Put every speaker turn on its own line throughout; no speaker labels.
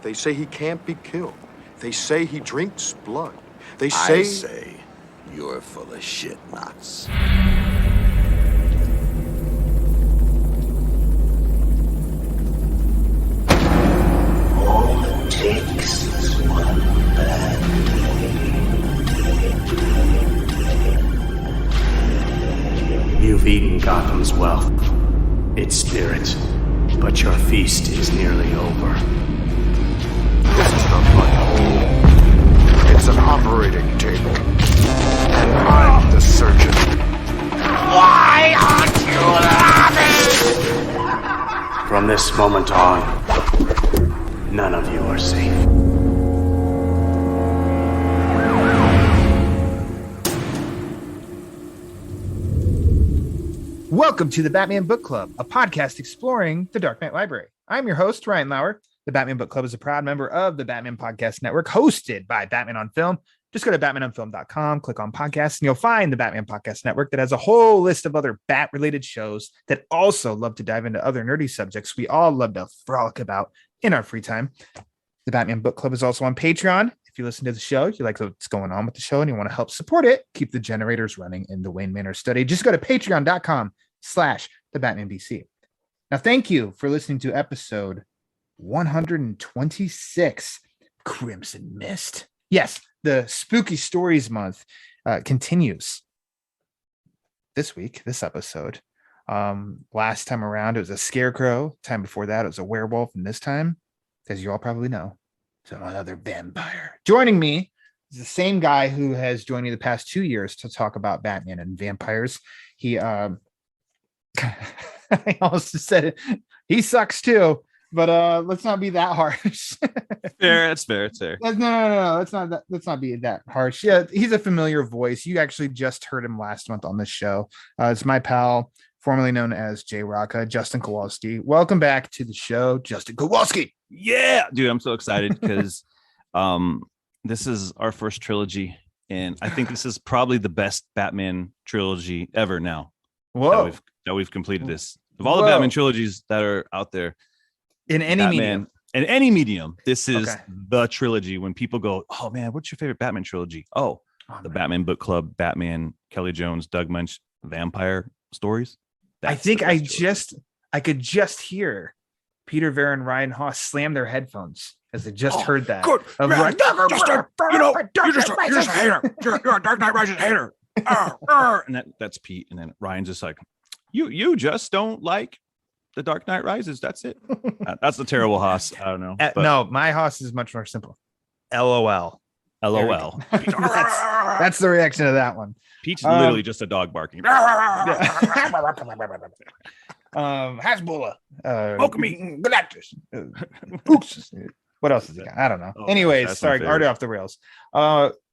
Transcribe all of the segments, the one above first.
They say he can't be killed. They say he drinks blood. They
I
say...
say you're full of shit nuts.
All it takes is one bad day.
You've eaten Gotham's wealth, its spirit, but your feast is nearly over.
This is not my home. It's an operating table. And I'm the surgeon.
Why aren't you laughing?
From this moment on, none of you are safe.
Welcome to the Batman Book Club, a podcast exploring the Dark Knight Library. I'm your host, Ryan Lauer. The Batman Book Club is a proud member of the Batman Podcast Network, hosted by Batman on Film. Just go to batmanonfilm.com, click on podcasts, and you'll find the Batman Podcast Network that has a whole list of other Bat-related shows that also love to dive into other nerdy subjects we all love to frolic about in our free time. The Batman Book Club is also on Patreon. If you listen to the show, you like what's going on with the show, and you want to help support it, keep the generators running in the Wayne Manor study, just go to patreon.com/thebatmanbc. Now, thank you for listening to episode 126, Crimson Mist. Yes, the Spooky Stories month continues this week, this episode. Last time around, it was a scarecrow. Time before that, it was a werewolf. And this time, as you all probably know, it's another vampire. Joining me is the same guy who has joined me the past 2 years to talk about Batman and vampires. He, I almost said it. He sucks too. But let's not be that harsh.
Fair, it's fair. It's fair.
No. Let's not be that harsh. Yeah, he's a familiar voice. You actually just heard him last month on this show. It's my pal, formerly known as J Rocka, Justin Kowalski. Welcome back to the show, Justin Kowalski.
Yeah, dude, I'm so excited because this is our first trilogy, and I think this is probably the best Batman trilogy ever. Now,
Whoa,
that we've completed this. Of all the Batman trilogies that are out there.
In any medium.
In any medium, this is the trilogy. When people go, oh man, what's your favorite Batman trilogy? The Batman Book Club, Batman, Kelley Jones, Doug Moench, vampire stories.
I think I could just hear Peter Ver and Ryan Haas slam their headphones as they just heard that.
Good. Justin, you're just a hater. You're a Dark Knight Rises hater.
And that's Pete. And then Ryan's just like, you just don't like The Dark Knight Rises. That's it. That's a terrible Haas. I don't know.
No, my Haas is much more simple. LOL.
LOL.
That's the reaction to that one.
Pete's literally just a dog barking.
Hasbulla. Galactus. Oops. What else is he got? I don't know. Anyways, sorry, already off the rails.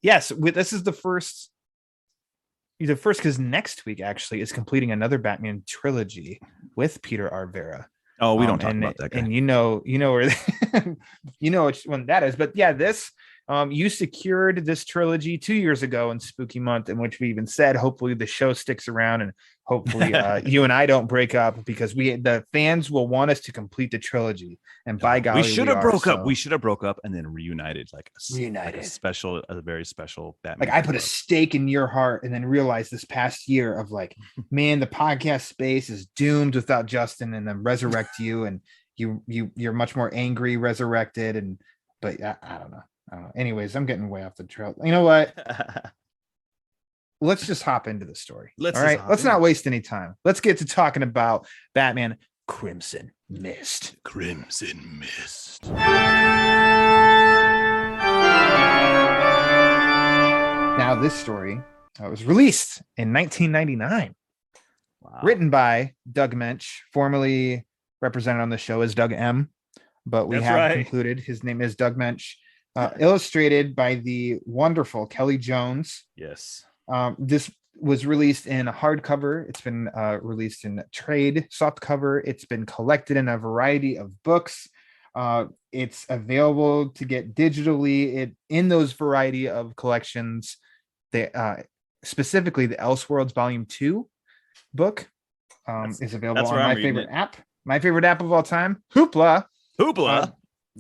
Yes, this is the first. The first, because next week actually is completing another Batman trilogy with Peter R. Vera.
Oh, we don't talk about that guy.
And you know where you know which one that is. But yeah, this you secured this trilogy 2 years ago in Spooky Month, in which we even said hopefully the show sticks around and hopefully you and I don't break up, because the fans will want us to complete the trilogy. And by golly,
we should have broke up. We should have broke up and then reunited, like a very special Batman.
Like I put a stake in your heart and then realized this past year of like, man, the podcast space is doomed without Justin, and then resurrect you, and you're much more angry, resurrected, but I don't know. Anyways, I'm getting way off the trail. You know what? Let's just hop into the story. All right. Let's not waste any time. Let's get to talking about Batman Crimson Mist.
Crimson Mist.
Now, this story was released in 1999. Wow. Written by Doug Moench, formerly represented on the show as Doug M. But we concluded his name is Doug Moench. Illustrated by the wonderful Kelley Jones.
Yes.
This was released in a hardcover. It's been released in trade softcover. It's been collected in a variety of books. It's available to get digitally in those variety of collections. Specifically, the Elseworlds Volume 2 book is available on my favorite app. My favorite app of all time, Hoopla.
Hoopla.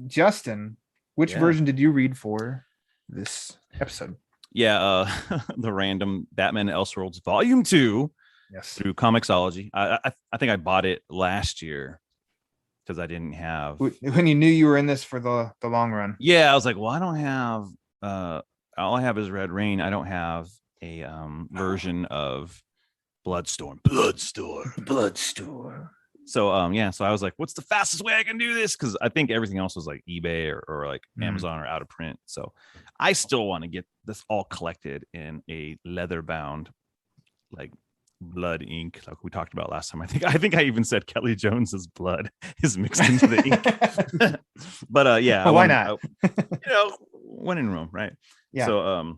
Justin, Which version did you read for this episode?
Yeah, the random Batman Elseworlds Volume 2.
Yes.
Through Comixology. I think I bought it last year because I didn't have.
When you knew you were in this for the long run.
Yeah, I was like, well, I don't have. All I have is Red Rain. I don't have a version of Bloodstorm. So so I was like, what's the fastest way I can do this? Because I think everything else was like eBay or like Amazon or out of print. So I still want to get this all collected in a leather bound, like blood ink, like we talked about last time. I think I even said Kelley Jones's blood is mixed into the ink. But yeah,
why not?
When in Rome, right?
Yeah.
So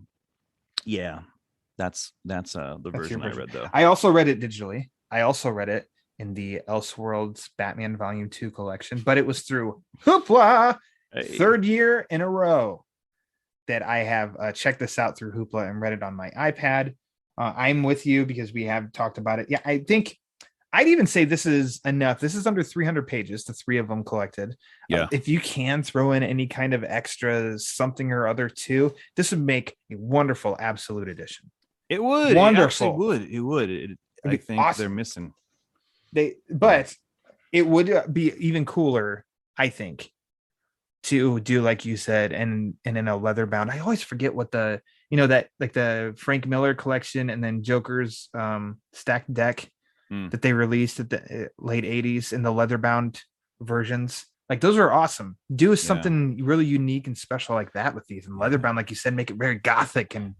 that's the version I read though.
I also read it digitally. I also read it in the Elseworlds Batman Volume 2 collection, but it was through Hoopla. Third year in a row that I have checked this out through Hoopla and read it on my iPad. I'm with you because we have talked about it. Yeah, I think I'd even say this is enough. This is under 300 pages, the three of them collected.
Yeah.
If you can throw in any kind of extra something or other too, this would make a wonderful absolute edition.
It would.
Wonderful.
It would. I think awesome. They're missing.
But it would be even cooler, I think, to do like you said, and in a leather bound. I always forget what that like the Frank Miller collection and then Joker's stacked deck that they released at the late 80s in the leather bound versions. Like those are awesome. Do something really unique and special like that with these and leather bound, like you said, make it very gothic. And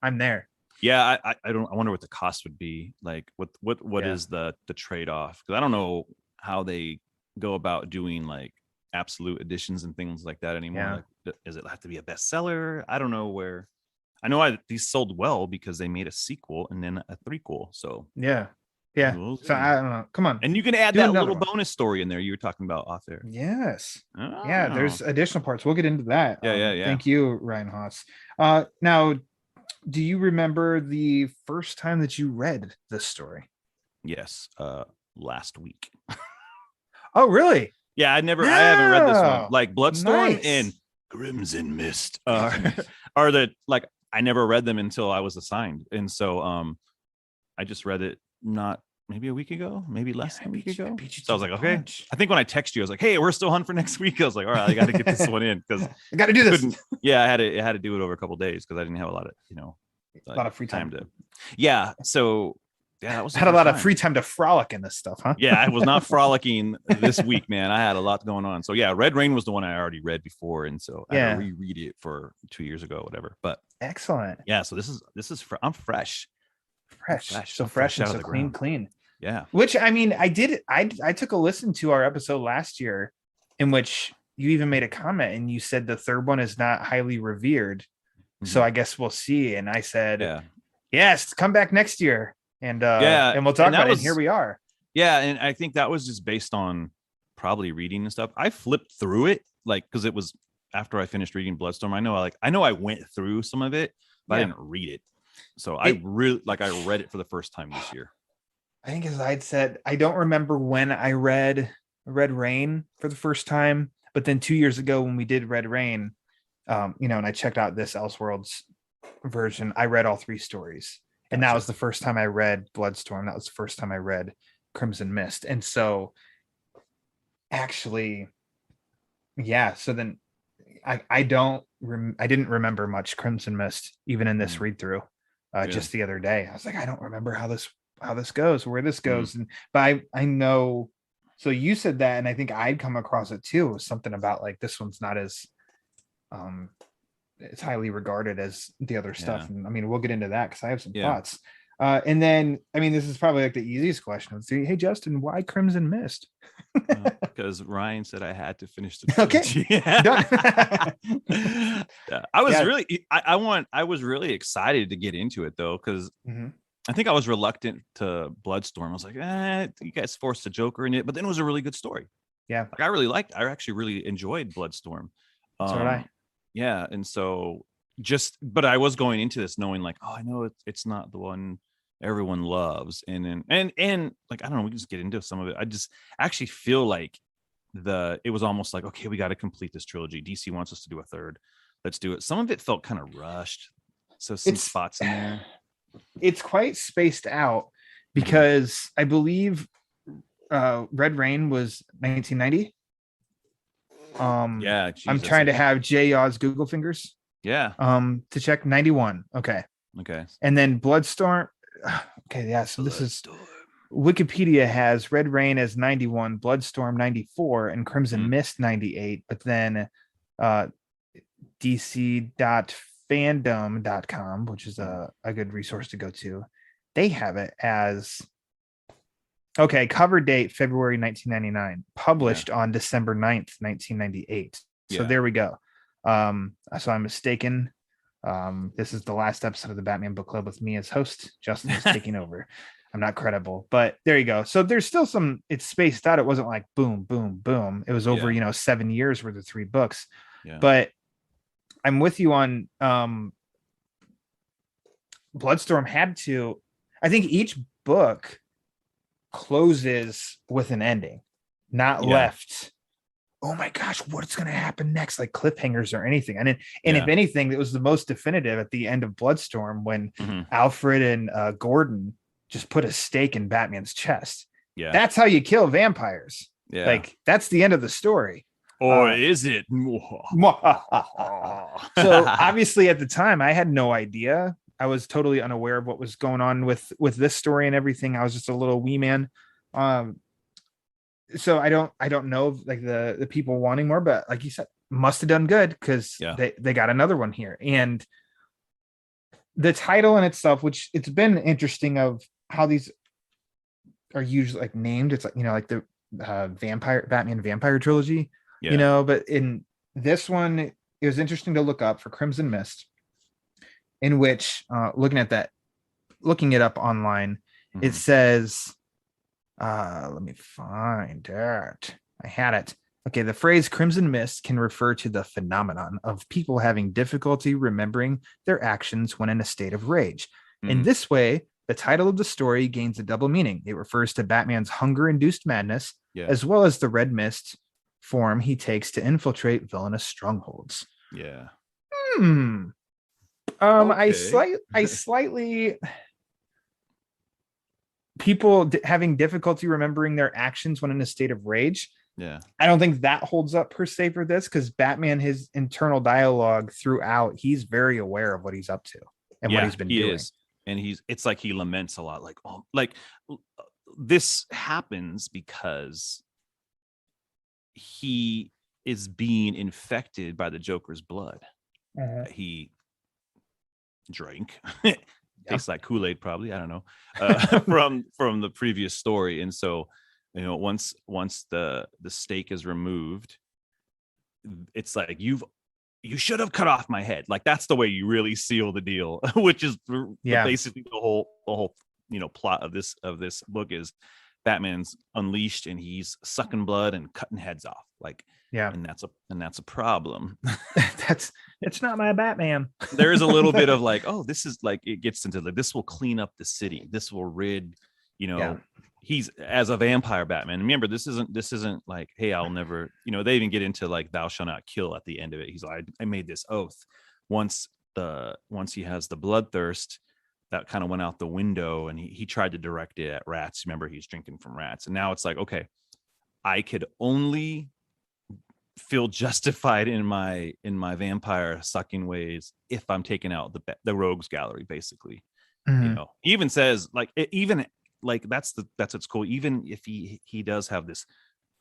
I'm there.
Yeah, I wonder what the cost would be. Like what is the trade-off? Because I don't know how they go about doing like absolute editions and things like that anymore. Like, does it have to be a bestseller? I don't know where. I know these sold well because they made a sequel and then a threequel. So
yeah. So I don't know. Come on,
and you can add that little bonus story in there you were talking about off there.
Yes. Yeah. There's additional parts. We'll get into that.
Yeah.
Thank you, Ryan Haas. Now, do you remember the first time that you read this story?
Yes. Last week.
Oh, really?
Yeah, I haven't read this one. Like Bloodstorm and Crimson Mist are the like I never read them until I was assigned. And so I just read it maybe a week ago, maybe less than a week ago. So I was like, okay. I think when I texted you, I was like, hey, we're still hunting for next week. I was like, all right, I got to get this one in because
I got to do this.
Yeah, I had to do it over a couple of days because I didn't have a lot of,
a lot of free time
to. Yeah. So yeah, that was
had a lot of free time to frolic in this stuff, huh?
Yeah, I was not frolicking this week, man. I had a lot going on. So yeah, Red Rain was the one I already read before, and so I had to reread it for 2 years ago, whatever. But
excellent.
Yeah, so this is I'm fresh.
So fresh and so clean.
Yeah.
Which I mean, I took a listen to our episode last year, in which you even made a comment and you said the third one is not highly revered. Mm-hmm. So I guess we'll see. And I said, yes, come back next year. And and we'll talk about it. And here we are.
Yeah, and I think that was just based on probably reading and stuff. I flipped through it because it was after I finished reading Bloodstorm. I know I went through some of it, but I didn't read it. So I really I read it for the first time this year.
I think as I'd said, I don't remember when I read Red Rain for the first time, but then 2 years ago when we did Red Rain, and I checked out this Elseworlds version, I read all three stories. And that was the first time I read Bloodstorm. That was the first time I read Crimson Mist. And so actually, so then I didn't remember much Crimson Mist, even in this read through just the other day. I was like, I don't remember how this goes, where this goes. But I know, so you said that, and I think I'd come across it too. It was something about like, this one's not as, it's highly regarded as the other stuff. And I mean, we'll get into that because I have some thoughts. And then, I mean, this is probably like the easiest question. Hey, Justin, why Crimson Mist?
Because Ryan said I had to finish the trilogy.
Okay.
I was really excited to get into it though, because I think I was reluctant to Bloodstorm. I was like, you guys forced a Joker in it, but then it was a really good story.
Yeah.
Like I actually really enjoyed Bloodstorm.
So did I.
Yeah. And so but I was going into this knowing like, I know it's not the one everyone loves. And like, I don't know, we can just get into some of it. I just actually feel like it was almost like, okay, we got to complete this trilogy. DC wants us to do a third. Let's do it. Some of it felt kind of rushed. So some spots in there.
It's quite spaced out because I believe Red Rain was 1990.
Yeah,
I'm trying to have Jay Yaw's Google fingers.
Yeah.
To check 91. Okay. And then Bloodstorm. Okay, yeah. So this is Wikipedia has Red Rain as 91, Bloodstorm 94, and Crimson Mist 98. But then dc.fandom.com, which is a good resource to go to, they have it as cover date February 1999, published on December 9th, 1998. So there we go. So I'm mistaken. This is the last episode of the Batman Book Club with me as host. Justin is taking over. I'm not credible, but there you go. So there's still some, it's spaced out. It wasn't like boom, boom, boom. It was over, 7 years worth of 3 books. But I'm with you on Bloodstorm had to, I think each book closes with an ending, not left. Oh my gosh, what's going to happen next? Like cliffhangers or anything. And if anything, it was the most definitive at the end of Bloodstorm when Alfred and Gordon just put a stake in Batman's chest. Yeah. That's how you kill vampires. Yeah. Like that's the end of the story.
Or is it?
So obviously at the time I had no idea. I was totally unaware of what was going on with this story and everything. I was just a little wee man. So I don't know like the people wanting more, but like you said, must have done good because they got another one here. And the title in itself, which it's been interesting of how these are usually like named. It's like, like the Batman Vampire trilogy, but in this one, it was interesting to look up for Crimson Mist, in which looking it up online, it says, let me find it. I had it. Okay, the phrase Crimson Mist can refer to the phenomenon of people having difficulty remembering their actions when in a state of rage. In this way, the title of the story gains a double meaning. It refers to Batman's hunger-induced madness, as well as the red mist form he takes to infiltrate villainous strongholds.
Yeah.
I slightly people having difficulty remembering their actions when in a state of rage.
Yeah.
I don't think that holds up per se for this because Batman, his internal dialogue throughout, he's very aware of what he's up to and what he's been doing.
And it's like he laments a lot, like, oh, like this happens because he is being infected by the Joker's blood. He drank. Tastes like Kool-Aid, probably. I don't know. From the previous story. And so, once the stake is removed, it's like you should have cut off my head. Like that's the way you really seal the deal, which is basically the whole plot of this book is Batman's unleashed and he's sucking blood and cutting heads off. Like, and that's a problem.
It's not my Batman.
There is a little bit of like, oh, this is like, it gets into like, this will clean up the city. This will rid, he's as a vampire Batman. Remember, this isn't like, hey, I'll never, they even get into like, thou shalt not kill at the end of it. He's like, I made this oath. Once he has the bloodthirst, that kind of went out the window and he tried to direct it at rats. Remember, he's drinking from rats. And now it's like, okay, I could only feel justified in my vampire sucking ways if I'm taking out the rogues gallery, basically. He even says like, that's what's cool. Even if he does have this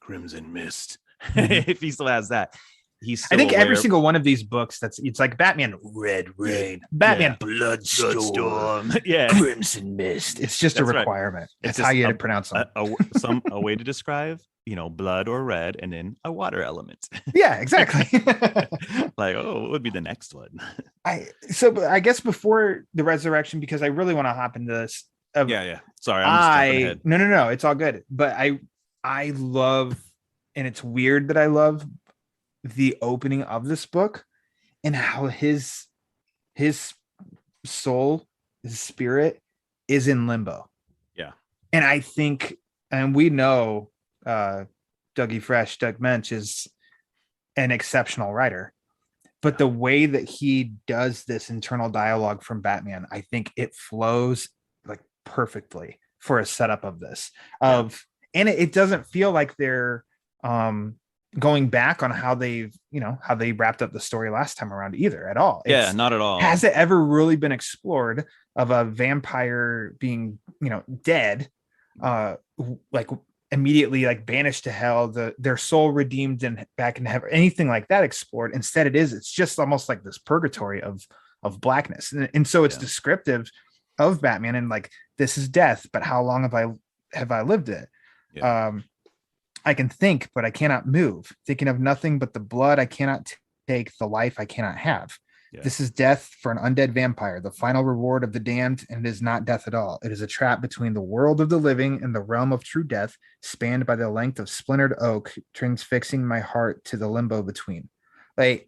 crimson mist, if he still has that, he's still, I think,
every single one of these books, it's like Batman Red Rain, Batman Bloodstorm, Crimson Mist. It's just a requirement. It's how you pronounce them.
A way to describe, blood or red, and then a water element.
Yeah, exactly.
Like, what would be the next one?
I guess before the resurrection, because I really want to hop into this.
Sorry, I'm just jumping ahead.
No, it's all good. But I love, and it's weird that I love the opening of this book and how his soul, his spirit is in limbo.
Yeah.
And I think, and we know Doug Moench is an exceptional writer. But the way that he does this internal dialogue from Batman, I think it flows like perfectly for a setup of this. And it doesn't feel like they're going back on how they wrapped up the story last time around either at all.
Not at all.
Has it ever really been explored of a vampire being, dead, like immediately like banished to hell, their soul redeemed and back in heaven, anything like that explored? Instead, it's just almost like this purgatory of blackness, and so it's descriptive of Batman, and like, this is death, but how long have I lived it? I can think, but I cannot move, thinking of nothing but the blood I cannot take, the life I cannot have. This is death for an undead vampire, the final reward of the damned, and it is not death at all. It is a trap between the world of the living and the realm of true death, spanned by the length of splintered oak, transfixing my heart to the limbo between. Like,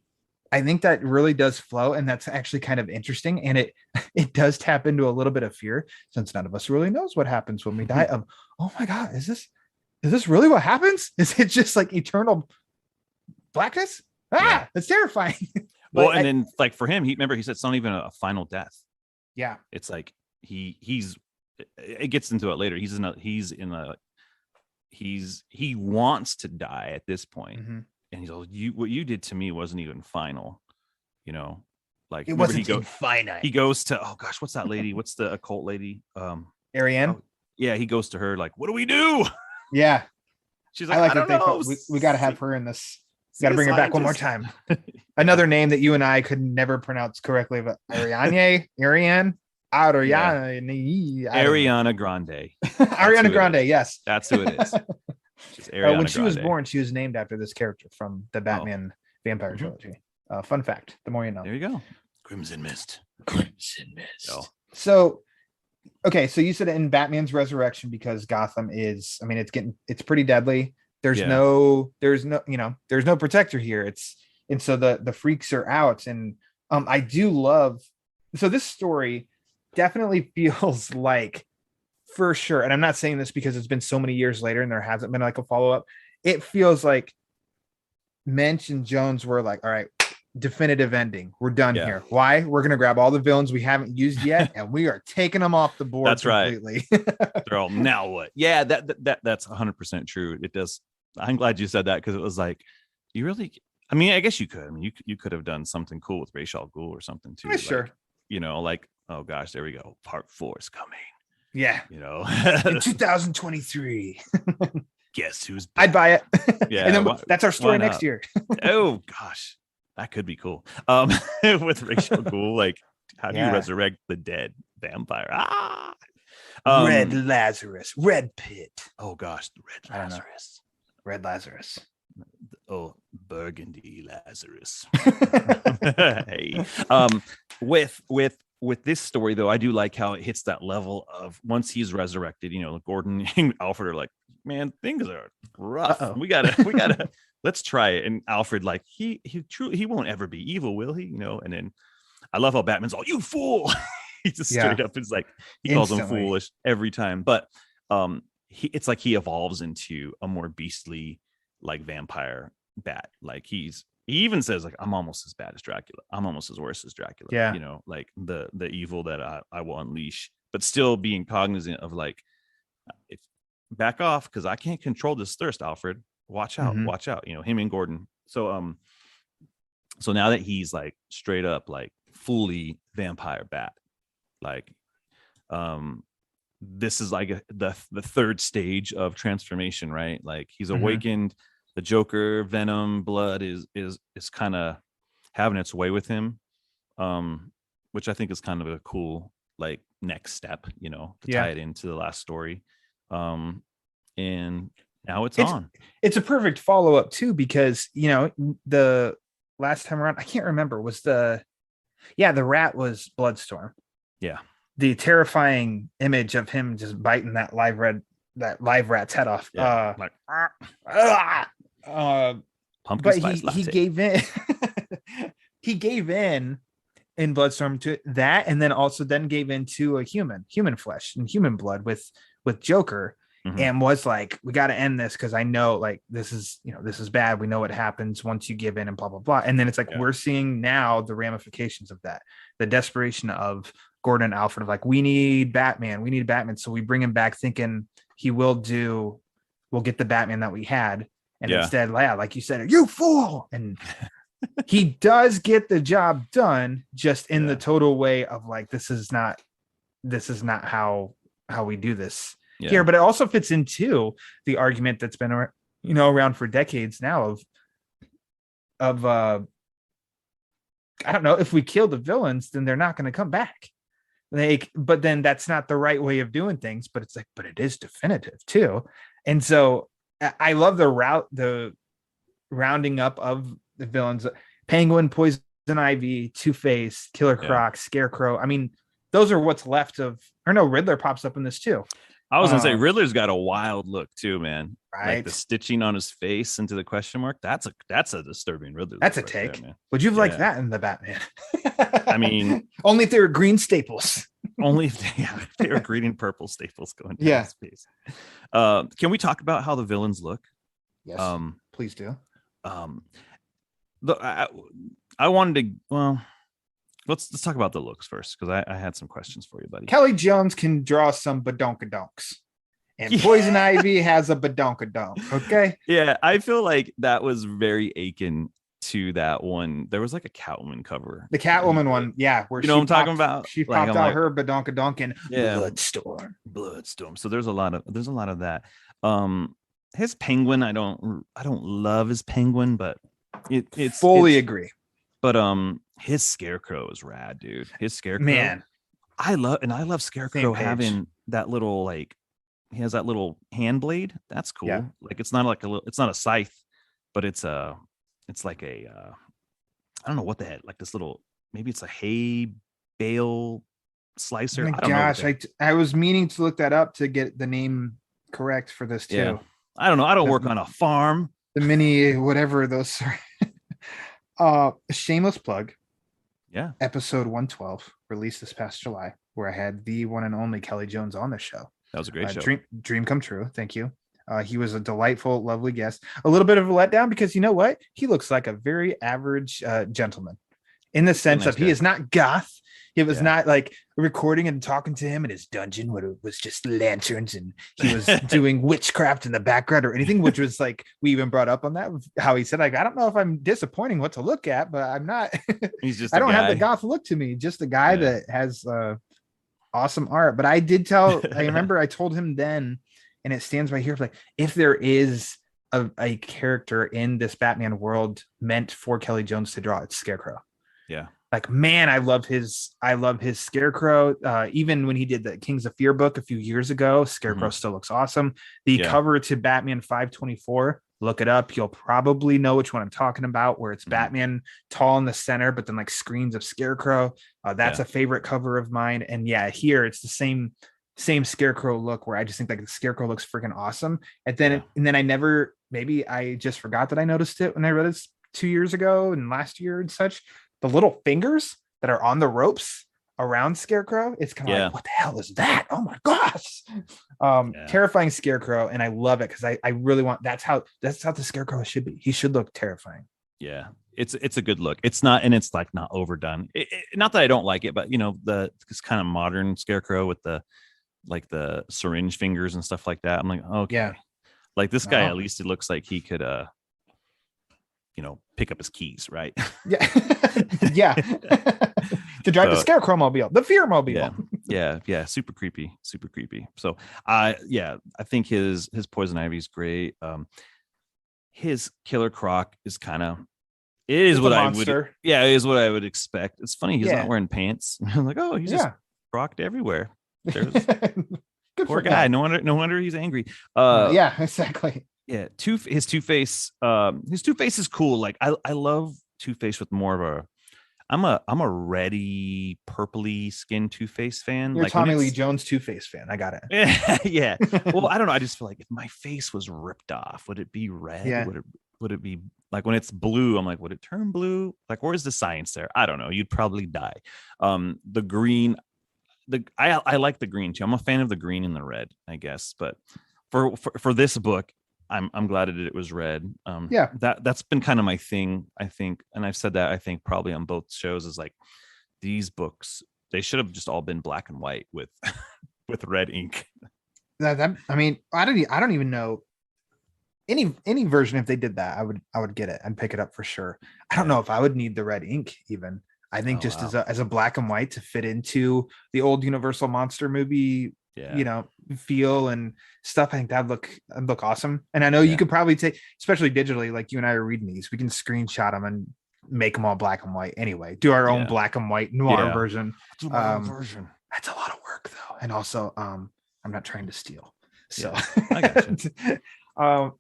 I think that really does flow, and that's actually kind of interesting, and it does tap into a little bit of fear, since none of us really knows what happens when we die. Of, oh my God, is this really what happens? Is it just like eternal blackness? It's terrifying.
Well, and then like for him, he said it's not even a final death.
Yeah.
It's like it gets into it later. He wants to die at this point.
Mm-hmm.
And he's like, what you did to me wasn't even final, like
it wasn't infinite.
He goes to, oh gosh, what's that lady? What's the occult lady?
Ariane.
He goes to her like, what do we do?
Yeah.
She's like,
I
don't
know. We got to have her in this. Got to bring her back one more time. Another name that you and I could never pronounce correctly, but Ariane,
Ariana Grande.
Ariana Grande, yes.
That's who it is.
When she was born, she was named after this character from the Batman Vampire trilogy. Fun fact, the more you know.
There you go. Crimson Mist.
So, okay, so you said in Batman's Resurrection, because Gotham is, it's pretty deadly. There's no protector here. And so the freaks are out. And I do love, so this story definitely feels like, for sure, and I'm not saying this because it's been so many years later and there hasn't been like a follow-up. It feels like Moench and Jones were like, all right, definitive ending. We're done here. Why? We're going to grab all the villains we haven't used yet and we are taking them off the board.
That's
completely.
Right. They're all, now what? Yeah, that's 100% true. It does. I'm glad you said that, because it was like, you really, I guess you could. You could have done something cool with Ra's al Ghul or something too.
Yeah, sure.
Like, oh gosh, there we go. Part 4 is coming.
Yeah. In 2023.
Guess who's back?
I'd buy it.
Yeah.
And then that's our story next year.
Oh gosh, that could be cool. With Ra's al Ghul, like, how do you resurrect the dead vampire?
Red Lazarus, Red Pit.
Oh gosh,
Red Lazarus.
Oh, Burgundy Lazarus. Hey, with this story though, I do like how it hits that level of, once he's resurrected, Gordon and Alfred are like, man, things are rough.
Uh-oh.
We gotta let's try it. And Alfred, like, he won't ever be evil, will he? And then I love how Batman's all, you fool. He just straight up is like, he calls him foolish every time. But it's like he evolves into a more beastly, like, vampire bat. Like, he even says, like, I'm almost as bad as Dracula. I'm almost as worse as Dracula.
Yeah.
Like the evil that I will unleash, but still being cognizant of, like, if back off, because I can't control this thirst, Alfred. Watch out, watch out. Him and Gordon. So now that he's like straight up, like, fully vampire bat, like, this is like the third stage of transformation, right? Like, he's awakened. The Joker venom blood is kind of having its way with him, which I think is kind of a cool, like, next step, to tie it into the last story. And now it's on.
It's a perfect follow-up too, because the last time around, I can't remember, was the rat was Bloodstorm.
Yeah.
The terrifying image of him just biting that live rat's head off.
Yeah. Pumpkin
But
spice latte.
he gave in. He gave in Bloodstorm to that, and then also gave into a human flesh and human blood with Joker.
Mhm.
and was like, we got to end this because I know like this is bad. We know what happens once you give in and blah blah blah. And then it's like we're seeing now the ramifications of that, the desperation of Gordon and Alfred of like, we need Batman. So we bring him back thinking we'll get the Batman that we had. And instead, like you said, you fool. And he does get the job done, just in the total way of like, this is not how we do this here. But it also fits into the argument that's been around for decades now of I don't know, if we kill the villains, then they're not going to come back. But then that's not the right way of doing things. But it's like, but it is definitive too. And so I love the rounding up of the villains: Penguin, Poison Ivy, Two-Face, Killer Croc, Scarecrow. I mean, those are what's left of. Or no, Riddler pops up in this too.
I was gonna say Riddler's got a wild look too, man.
Right,
like the stitching on his face into the question mark. That's a disturbing Riddler.
That's a take. There, man. Would you have liked that in the Batman?
I mean,
only if they were green staples.
Only if they were green and purple staples going down his face. Can we talk about how the villains look?
Yes, please do.
I wanted to. Well, let's talk about the looks first, because I had some questions for you, buddy.
Kelley Jones can draw some badonkadonks, and Poison Ivy has a badonkadonk. Okay.
Yeah, I feel like that was very akin to that one. There was like a Catwoman cover.
The Catwoman one, where
you know what I'm talking about.
She popped out her badonkadonk in Bloodstorm.
So there's a lot of that. His Penguin, I don't love his Penguin, but it's
fully agree.
But his Scarecrow is rad, dude. His Scarecrow,
man,
I love Scarecrow having that little, like, he has that little hand blade. That's cool. Yeah. Like, it's not a scythe, but it's like a I don't know what the heck, like this little, maybe it's a hay bale slicer.
Oh my gosh, I was meaning to look that up to get the name correct for this too.
Yeah. I don't know. I don't work on a farm.
The mini whatever those are. Shameless plug.
Yeah.
Episode 112 released this past July, where I had the one and only Kelley Jones on the show.
That was a great show.
Dream come true. Thank you. He was a delightful, lovely guest. A little bit of a letdown because you know what? He looks like a very average gentleman in the sense of he is not goth. It was not like recording and talking to him in his dungeon where it was just lanterns and he was doing witchcraft in the background or anything, which was like, we even brought up on that, how he said, like, I don't know if I'm disappointing what to look at, but I'm not,
he's just,
I don't have the goth look to me. Just a guy that has awesome art. But I remember I told him then, and it stands right here, like, if there is a character in this Batman world meant for Kelley Jones to draw, it's Scarecrow.
Yeah.
Like, man, I love his Scarecrow. Even when he did the Kings of Fear book a few years ago, Scarecrow still looks awesome. The cover to Batman 524, look it up. You'll probably know which one I'm talking about, where it's Batman tall in the center, but then like screens of Scarecrow. That's a favorite cover of mine. And here it's the same Scarecrow look, where I just think like the Scarecrow looks freaking awesome. And then maybe I just forgot that I noticed it when I read it 2 years ago and last year and such. The little fingers that are on the ropes around Scarecrow, it's kind of like, what the hell is that? Oh my gosh. Terrifying Scarecrow, and I love it because I really want, that's how the Scarecrow should be. He should look terrifying.
Yeah, it's a good look. It's not, and it's like not overdone. Not that I don't like it, but this kind of modern Scarecrow with the syringe fingers and stuff like that. I'm like, okay, like this guy, at least it looks like he could pick up his keys, right?
Yeah. To drive the Scarecrow mobile, the Fear mobile.
Yeah. Super creepy. So I think his Poison Ivy is great. His Killer Croc is kind of, it is what I would expect. It's funny, he's not wearing pants. I'm like, oh, he's just crocked everywhere. There's poor guy. No wonder he's angry.
Exactly.
Yeah, his Two-Face is cool. Like I love Two-Face with more of a, I'm a reddy purpley skin Two-Face fan.
You're
like
Tommy Lee Jones Two-Face fan. I got
it. Yeah. Well, I don't know. I just feel like if my face was ripped off, would it be red?
Yeah.
Would it be like when it's blue? I'm like, would it turn blue? Like, where's the science there? I don't know. You'd probably die. The green, I like the green too. I'm a fan of the green and the red, I guess, but for this book, I'm glad it was read.
Yeah.
That's been kind of my thing, I think, and I've said that I think probably on both shows is like these books, they should have just all been black and white with with red ink.
I mean, I don't even know any version. If they did that, I would get it and pick it up for sure. I don't know if I would need the red ink even. I think just as a black and white to fit into the old Universal monster movie, feel and stuff. I think that'd look awesome. And I know you could probably take, especially digitally, like you and I are reading these, we can screenshot them and make them all black and white anyway. Do our own black and white noir version. That's a lot of work though. And also, I'm not trying to steal. So
I got you.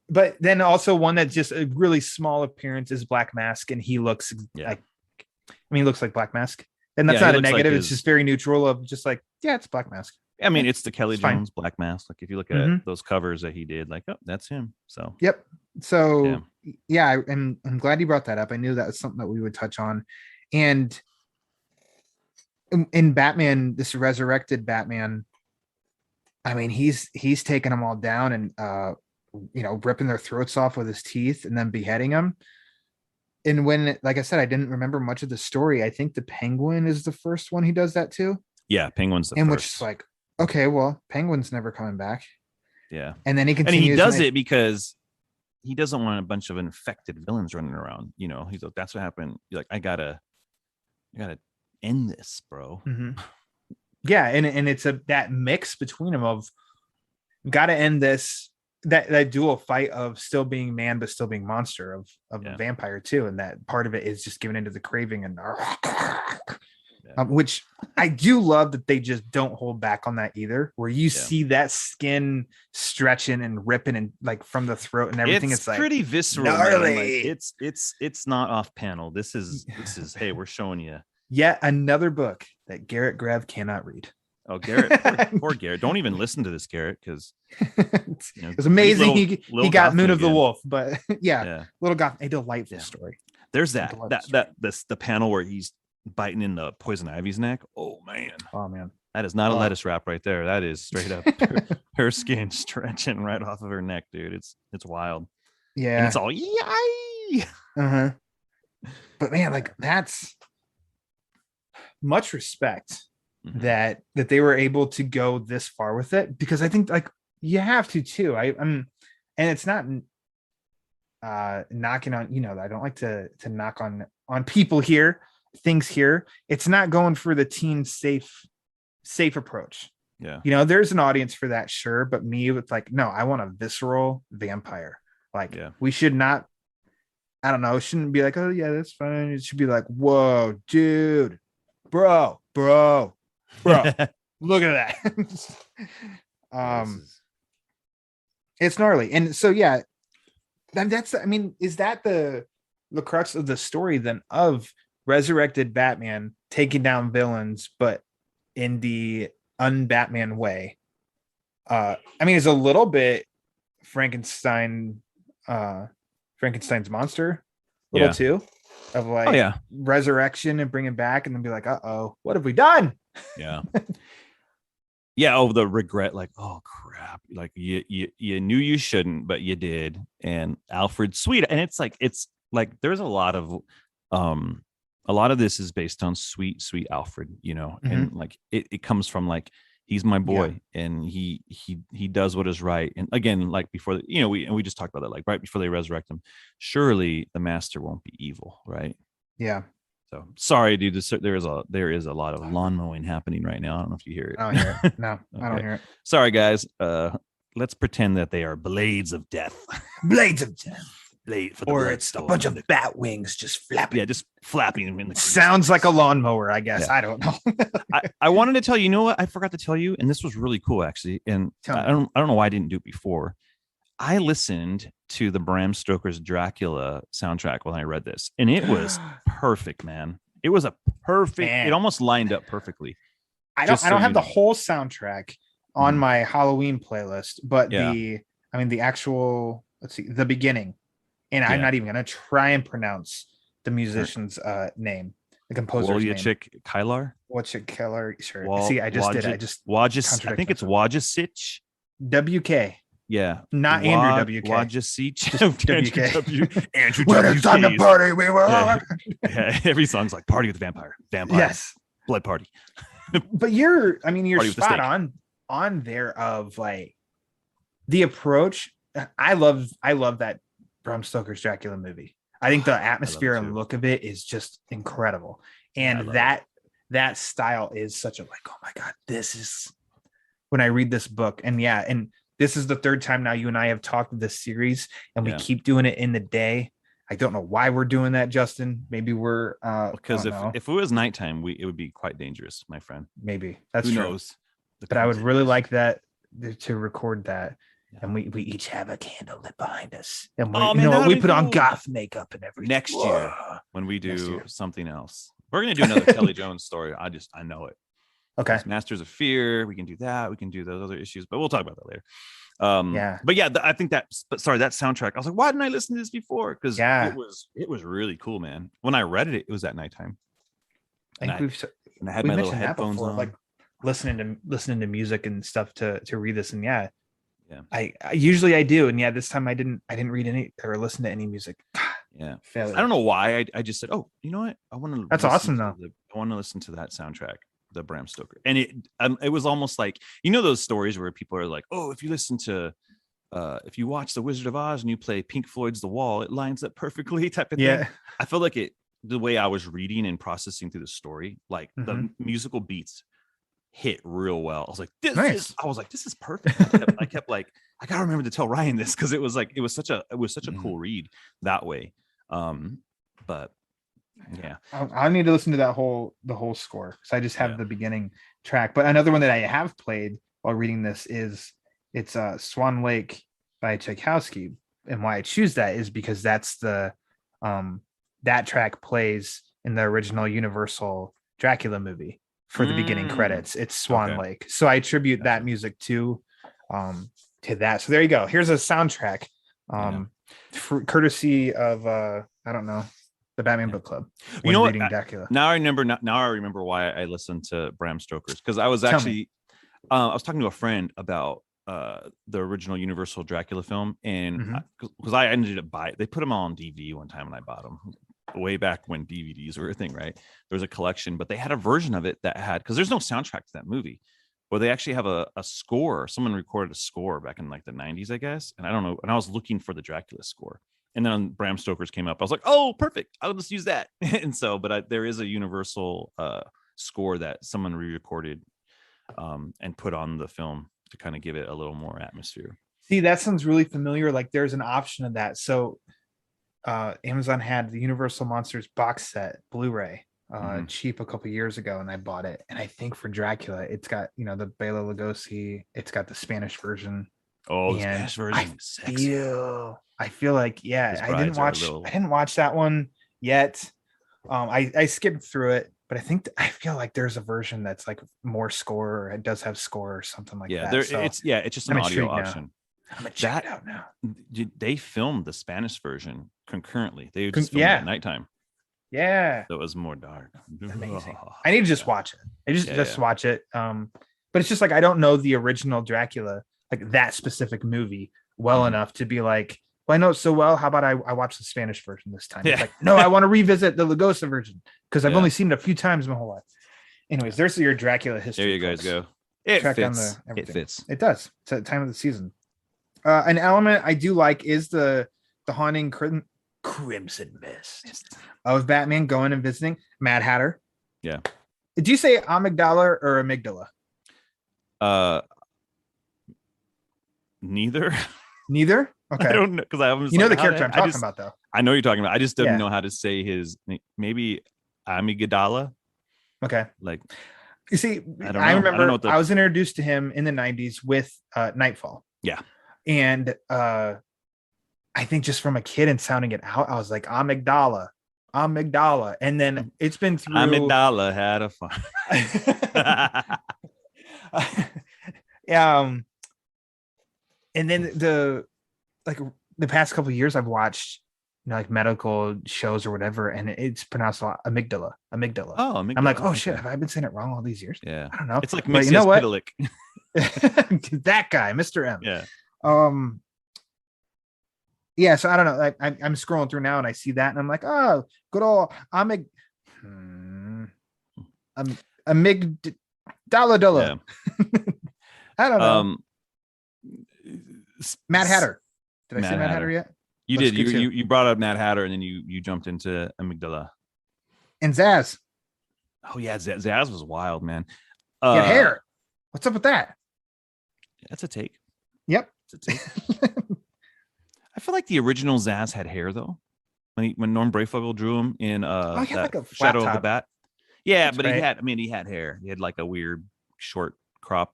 But then also one that's just a really small appearance is Black Mask, and he looks like, he looks like Black Mask, and that's not a negative. It's just very neutral of just like, it's Black Mask.
I mean, it's the Kelley Jones Black Mask. Like if you look at those covers that he did, like, oh, that's him. So
So I'm glad you brought that up. I knew that was something that we would touch on. And in Batman, this resurrected Batman, I mean, he's taking them all down and ripping their throats off with his teeth and then beheading them. And when, like I said, I didn't remember much of the story. I think the Penguin is the first one he does that too.
Yeah, Penguin's the first.
Which is like, okay, well, Penguin's never coming back.
Yeah.
And then he continues.
And he does it because he doesn't want a bunch of infected villains running around. He's like, that's what happened. You're like, I gotta end this, bro.
Mm-hmm. Yeah, and it's that mix between them of gotta end this, that dual fight of still being man but still being monster of a vampire too, and that part of it is just giving into the craving and which I do love that they just don't hold back on that either, where you see that skin stretching and ripping and like from the throat and everything. It's like
pretty visceral. Like, it's not off panel. This is hey, we're showing you
yet another book that Garrett Grav cannot read.
Oh, Garrett, poor Garrett. Don't even listen to this, Garrett, because
it was amazing. He got Moon of the Wolf, but little Gotham, a delightful story.
There's the panel where he's biting in the poison ivy's neck. Oh man, that is not a lettuce wrap right there. That is straight up her skin stretching right off of her neck, dude. It's wild.
Yeah,
and it's all yay.
But man, like that's much respect that they were able to go this far with it, because I think like you have to too. And it's not knocking on, I don't like to knock on people here, things here. It's not going for the teen safe approach. Yeah. There's an audience for that, sure. But me, it's like, no, I want a visceral vampire. Like we should not, I don't know, it shouldn't be like, oh yeah, that's fine. It should be like, whoa, dude, bro, look at that. It's gnarly. And so is that the crux of the story then of resurrected Batman taking down villains but in the un-Batman way? It's a little bit Frankenstein's monster too, of like resurrection and bringing back and then be like, uh-oh, what have we done?
The regret, like, oh crap, like you knew you shouldn't, but you did. And Alfred's sweet, and it's like there's a lot of this is based on sweet Alfred, and like it comes from like, he's my boy, and he does what is right. And again, like before we just talked about that, like right before they resurrect him, surely the master won't be evil, right? So sorry, dude. There is a lot of lawn mowing happening right now. I don't know if you hear it.
I don't hear it. No, I don't hear it.
Sorry, guys. Let's pretend that they are blades of death.
Blades of death.
Or
it's a bunch of bat wings just flapping.
Yeah, just flapping in the
sounds like a lawnmower, I guess. I don't know.
I wanted to tell you, what I forgot to tell you, and this was really cool actually. And I don't know why I didn't do it before. I listened to the Bram Stoker's Dracula soundtrack when I read this, and it was perfect, man. It was a perfect. It almost lined up perfectly.
I don't have the whole soundtrack on my Halloween playlist, but the actual, let's see, the beginning, and I'm not even gonna try and pronounce the musician's name, the composer's name.
Wojciech Kylar.
Wojciech Kylar. Sure. See, I just did. I think it's Wojciech. WK.
Yeah.
Not Andrew WK.
Just
WK.
Andrew
When it's time to
WK.
party, we will.
Yeah, every song's like party with the vampire.
Yes.
Blood party.
But you're
Party with the
spot
steak.
on there of like the approach. I love that Bram Stoker's Dracula movie. I think the atmosphere and
too.
look of it is just incredible.
Yeah, I
And
love
that style is such a like, oh my God, this is when I read this book. And this is the third time now you and I have talked this series, and we keep doing it in the day. I don't know why we're doing that, Justin. Maybe we're
because if it was nighttime, it would be quite dangerous, my friend.
maybe that's
Who
true.
knows?
But I would really like that to record that.
Yeah.
And we each have a candle lit behind us. And we,
Oh,
you
man,
know,
that'd
we
be
put on
cool.
goth makeup and everything.
Next year, when we do something else, we're gonna do another Kelley Jones story. I know it.
Okay.
It's Masters of Fear. We can do that. We can do those other issues, but we'll talk about that later.
Yeah.
But yeah, I think that soundtrack. I was like, why didn't I listen to this before? Because it was really cool, man. When I read it, it was at nighttime.
I think
And I had
we
my little
mentioned that
headphones
before,
on.
like listening to music and stuff to read this. And
Yeah.
I usually I do. And this time I didn't read any or listen to any music.
Yeah.
Failure.
I don't know why. I just said, oh, you know what? I want to.
That's awesome, though.
I want to listen to that soundtrack, the Bram Stoker, and it was almost like, you know, those stories where people are like, oh, if you listen to, if you watch The Wizard of Oz and you play Pink Floyd's The Wall, it lines up perfectly, type of thing. I felt like the way I was reading and processing through the story, like the musical beats hit real well. I was like, this is perfect. I kept like, I gotta remember to tell Ryan this, because it was such a cool read that way. But yeah,
I need to listen to the whole score, because I just have the beginning track. But another one that I have played while reading this it's Swan Lake by Tchaikovsky. And why I choose that is because that's the that track plays in the original Universal Dracula movie for the beginning credits. It's Swan Lake, so I attribute that music to that. So there you go. Here's a soundtrack, courtesy of I don't know, the Batman Book Club.
You know what?
Reading Dracula.
Now I remember why I listened to Bram Stoker's, because I was actually I was talking to a friend about the original Universal Dracula film, and because I ended up buying, they put them all on DVD one time, and I bought them way back when DVDs were a thing, right? There was a collection, but they had a version of it that had, because there's no soundtrack to that movie, but they actually have a score. Someone recorded a score back in like the 90s, I guess, and I don't know, and I was looking for the Dracula score, and then Bram Stoker's came up. I was like, oh, perfect, I'll just use that. And so, but there is a Universal score that someone re-recorded and put on the film to kind of give it a little more atmosphere.
See, that sounds really familiar. Like there's an option of that. So Amazon had the Universal Monsters box set Blu-ray cheap a couple years ago, and I bought it. And I think for Dracula, it's got, you know, the Bela Lugosi, it's got the Spanish version.
Oh, the Spanish version.
I feel like, I didn't watch that one yet. I skipped through it, but I feel like there's a version that's like more score, or it does have score or something like that.
It's just an audio option.
I'm gonna check it out now.
They filmed the Spanish version concurrently. They just filmed it at nighttime.
Yeah,
so it was more dark.
Amazing. I need to just watch it. I just watch it. But it's just like, I don't know the original Dracula, like that specific movie, well enough to be like, well, I know it so well. How about I watch the Spanish version this time? It's like, no, I want to revisit the Lugosi version, because I've only seen it a few times my whole life. Anyways, there's your Dracula history.
There you guys go. It fits. It fits.
It does. It's at the time of the season. An element I do like is the haunting Crimson Mist of Batman going and visiting Mad Hatter.
Yeah.
Did you say amygdala or amygdala?
Neither.
Okay.
I don't know, because I haven't.
You know the character I'm talking about, though.
I know you're talking about. I just didn't know how to say his, maybe amygdala.
Okay.
Like,
you see,
I
remember I was introduced to him in the 90s with Nightfall.
Yeah.
And I think just from a kid and sounding it out, I was like, amygdala. And then it's been through.
Amygdala had a fun.
And then the past couple of years I've watched, you know, like medical shows or whatever, and it's pronounced a lot amygdala.
Oh, amygdala.
I'm like, oh shit, have I been saying it wrong all these years?
Yeah.
I don't know.
It's like
but you know what?
Pitalik.
That guy, Mr. M.
Yeah.
Yeah, so I don't know. Like I'm scrolling through now and I see that and I'm like, oh, good old amygdala.
Yeah.
I don't know.
Um,
Mad Hatter. Did I say
Mad
Mad Hatter
Hatter.
yet?
You
Looks
did.
good, too.
You brought up Mad Hatter, and then you jumped into Amygdala.
And Zaz.
Oh yeah, Zaz was wild, man.
He had hair. What's up with that?
That's a take.
Yep.
It's a take. I feel like the original Zaz had hair though. When Norm Brayfogle drew him in
he had like a flat
Shadow of the
top.
Bat. Yeah,
That's
but
right.
he had hair. He had like a weird short crop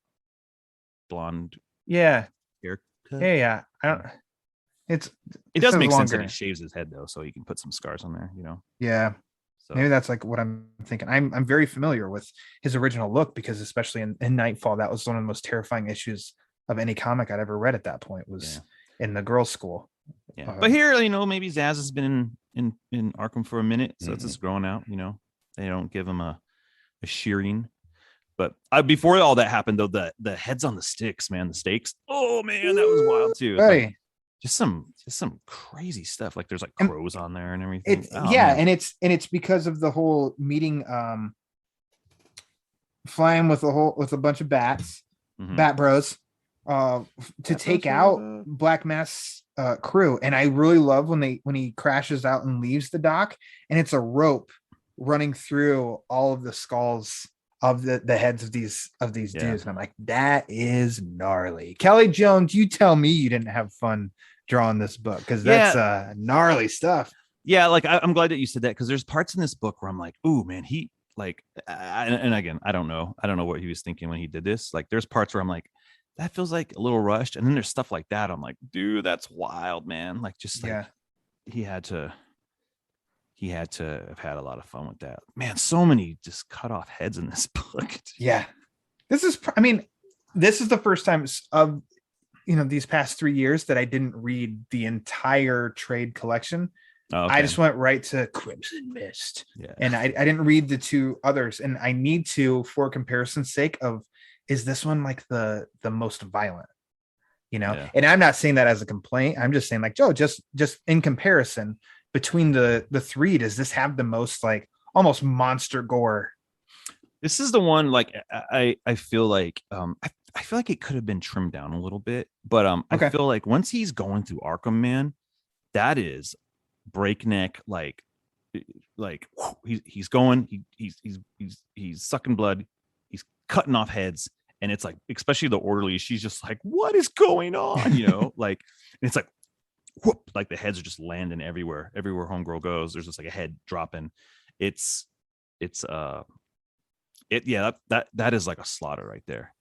blonde
Yeah.
haircut.
Yeah. I don't.
It does
says
make sense that
longer.
he shaves his head though, so he can put some scars on there, you know.
Yeah.
So
Maybe that's like what I'm thinking. I'm very familiar with his original look because especially in Nightfall, that was one of the most terrifying issues of any comic I'd ever read at that point was in the girls' school.
yeah. But here, you know, maybe Zaz has been in Arkham for a minute, so it's
Mm-hmm.
just growing out, you know. They don't give him a shearing. But before all that happened, though, the heads on the sticks, man, the stakes. Oh man, that was wild too. It's like, just some crazy stuff. Like there's like crows on there and everything.
Man. And it's because of the whole meeting, flying with a bunch of bats, bat bros, to take out Black Mass crew. And I really love when he crashes out and leaves the dock, and it's a rope running through all of the skulls of the heads of these dudes. And I'm like, that is gnarly. Kelley Jones, you tell me you didn't have fun drawing this book, because that's gnarly stuff.
Yeah, like I'm glad that you said that, because there's parts in this book where I'm like, ooh man, he like, and again, I don't know what he was thinking when he did this. Like there's parts where I'm like, that feels like a little rushed, and then there's stuff like that I'm like, dude, that's wild, man. Like just like he had to have had a lot of fun with that, man. So many just cut off heads in this book.
Yeah, this is the first time of these past 3 years that I didn't read the entire trade collection. Okay. I just went right to Crimson Mist, and I didn't read the two others, and I need to, for comparison's sake, of is this one like the most violent, and I'm not saying that as a complaint. I'm just saying, like, Joe, just in comparison between the three, does this have the most like almost monster gore?
This is the one, like, I feel like I feel like it could have been trimmed down a little bit, but I feel like once he's going through Arkham, man, that is breakneck, like he's going, he's sucking blood, he's cutting off heads, and it's like, especially the orderly, she's just like, what is going on, like, and it's like, whoop, like the heads are just landing everywhere homegirl goes, there's just like a head dropping. That is like a slaughter right there.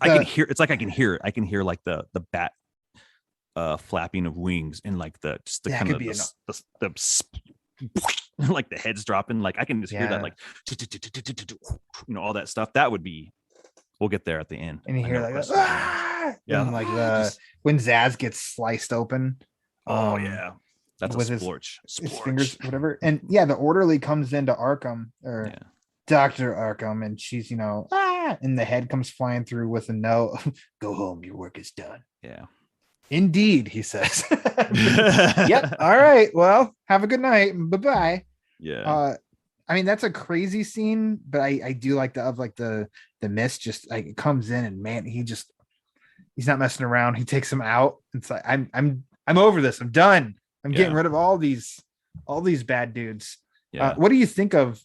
I can hear like the bat flapping of wings, and like the like the heads dropping, like I can just hear that, like all that stuff. That would be, we'll get there at the end,
and you hear like and like when Zaz gets sliced open.
That's
with
a splorch.
His fingers, whatever. And the orderly comes into Arkham, or Dr. Arkham, and she's and the head comes flying through with a note. Go home, your work is done.
Yeah,
indeed, he says. Yep. All right, well, have a good night. Bye-bye. That's a crazy scene, but I do like the mist, just like it comes in, and man, he's not messing around. He takes him out. It's like, I'm over this. I'm done. I'm getting rid of all these bad dudes. What do you think of,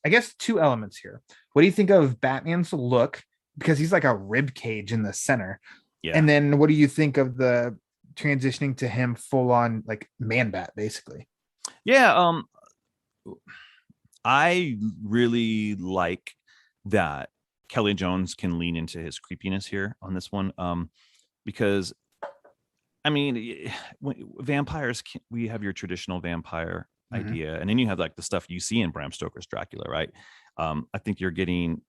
I guess, two elements here? What do you think of Batman's look? Because he's like a rib cage in the center. Yeah. And then what do you think of the transitioning to him full on like Man-Bat, basically?
Yeah. I really like that Kelley Jones can lean into his creepiness here on this one. Because vampires, we have your traditional vampire idea, and then you have like the stuff you see in Bram Stoker's Dracula, right? I think you're getting,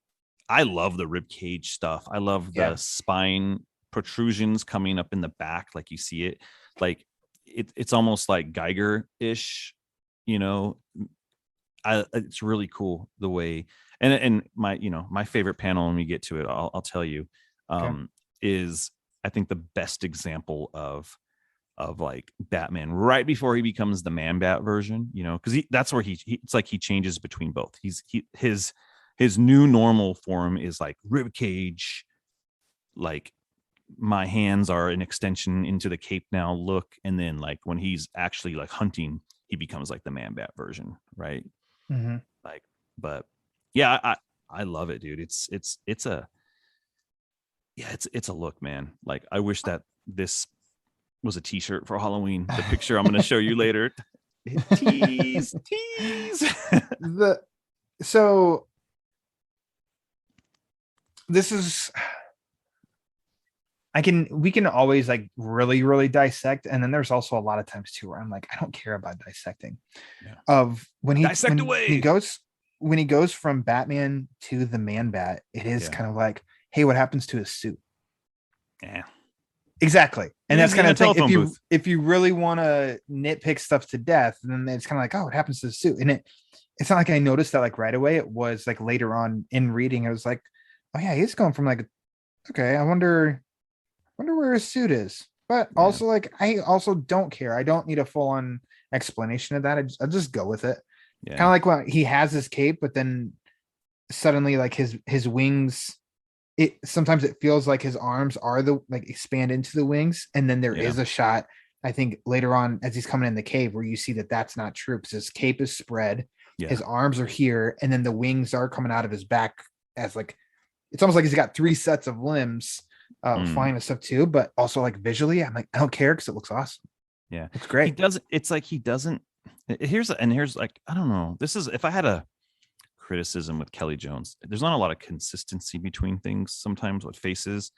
I love the rib cage stuff. I love the spine protrusions coming up in the back, like you see it, like it's almost like Geiger-ish, it's really cool the way, and my favorite panel when we get to it, I'll tell you. is, I think, the best example of like Batman right before he becomes the Man-Bat version, you know, because that's where he it's like he changes between both. His new normal form is like rib cage, like my hands are an extension into the cape now look, and then like when he's actually like hunting, he becomes like the Man-Bat version, right?
Mhm.
Like, but yeah, I love it, dude. It's a look, man. Like, I wish that this was a t-shirt for Halloween. The picture I'm going to show you later. Tease.
So this is, we can always like really, really dissect. And then there's also a lot of times too, where I'm like, I don't care about dissecting.
Yeah.
Of when
Dissect away.
When he goes from Batman to the Man-Bat, it is kind of like, hey, what happens to his suit?
Yeah.
Exactly. And that's kind of thing. If you really want to nitpick stuff to death, then it's kind of like, oh, what happens to the suit? And it's not like I noticed that like right away. It was like later on in reading, I was like, oh yeah, he's going from like, okay, I wonder where his suit is. But also like, I also don't care. I don't need a full on explanation of that. I'll just go with it. Yeah. Kind of like when he has his cape, but then suddenly like his wings, sometimes it feels like his arms are expand into the wings, and then there is a shot, I think later on as he's coming in the cave, where you see that that's not true, because his cape is spread, his arms are here, and then the wings are coming out of his back, as like it's almost like he's got 3 sets of limbs flying and stuff too. But also like visually, I'm like, I don't care, because it looks awesome.
Yeah,
it's great.
He doesn't. Here's like, I don't know. This is, if I had a criticism with Kelley Jones, there's not a lot of consistency between things sometimes with faces.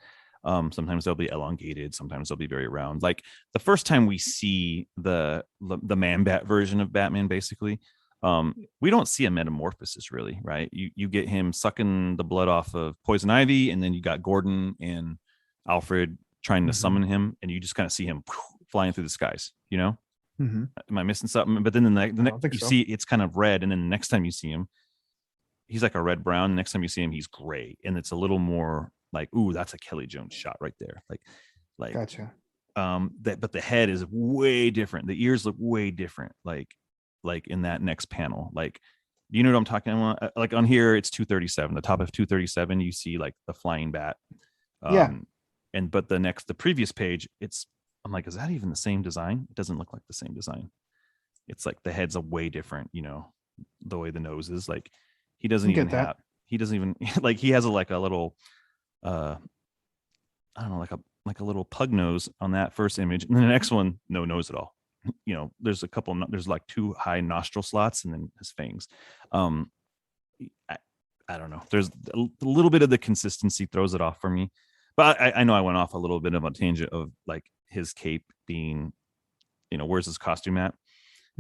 Sometimes they'll be elongated, sometimes they'll be very round. Like the first time we see the Man-Bat version of Batman, basically, we don't see a metamorphosis really, right? You get him sucking the blood off of Poison Ivy, and then you got Gordon and Alfred trying to summon him, and you just kind of see him flying through the skies, you know. Am I missing something? But then the next see it's kind of red, and then the next time you see him, he's like a red brown. The next time you see him, he's gray, and it's a little more like, ooh, that's a Kelley Jones shot right there. Like
gotcha.
But the head is way different. The ears look way different. Like in that next panel, like, you know what I'm talking about? Like on here, it's 237. The top of 237, you see like the flying bat. But the previous page, I'm like, is that even the same design? It doesn't look like the same design. It's like the head's a way different, you know, the way the nose is. Like he doesn't even like, he has a little I don't know, like a little pug nose on that first image, and then the next one, no nose at all. You know, there's like 2 high nostril slots, and then his fangs. I don't know. There's a little bit of the consistency throws it off for me. But I know I went off a little bit of a tangent of like his cape being, you know, where's his costume at?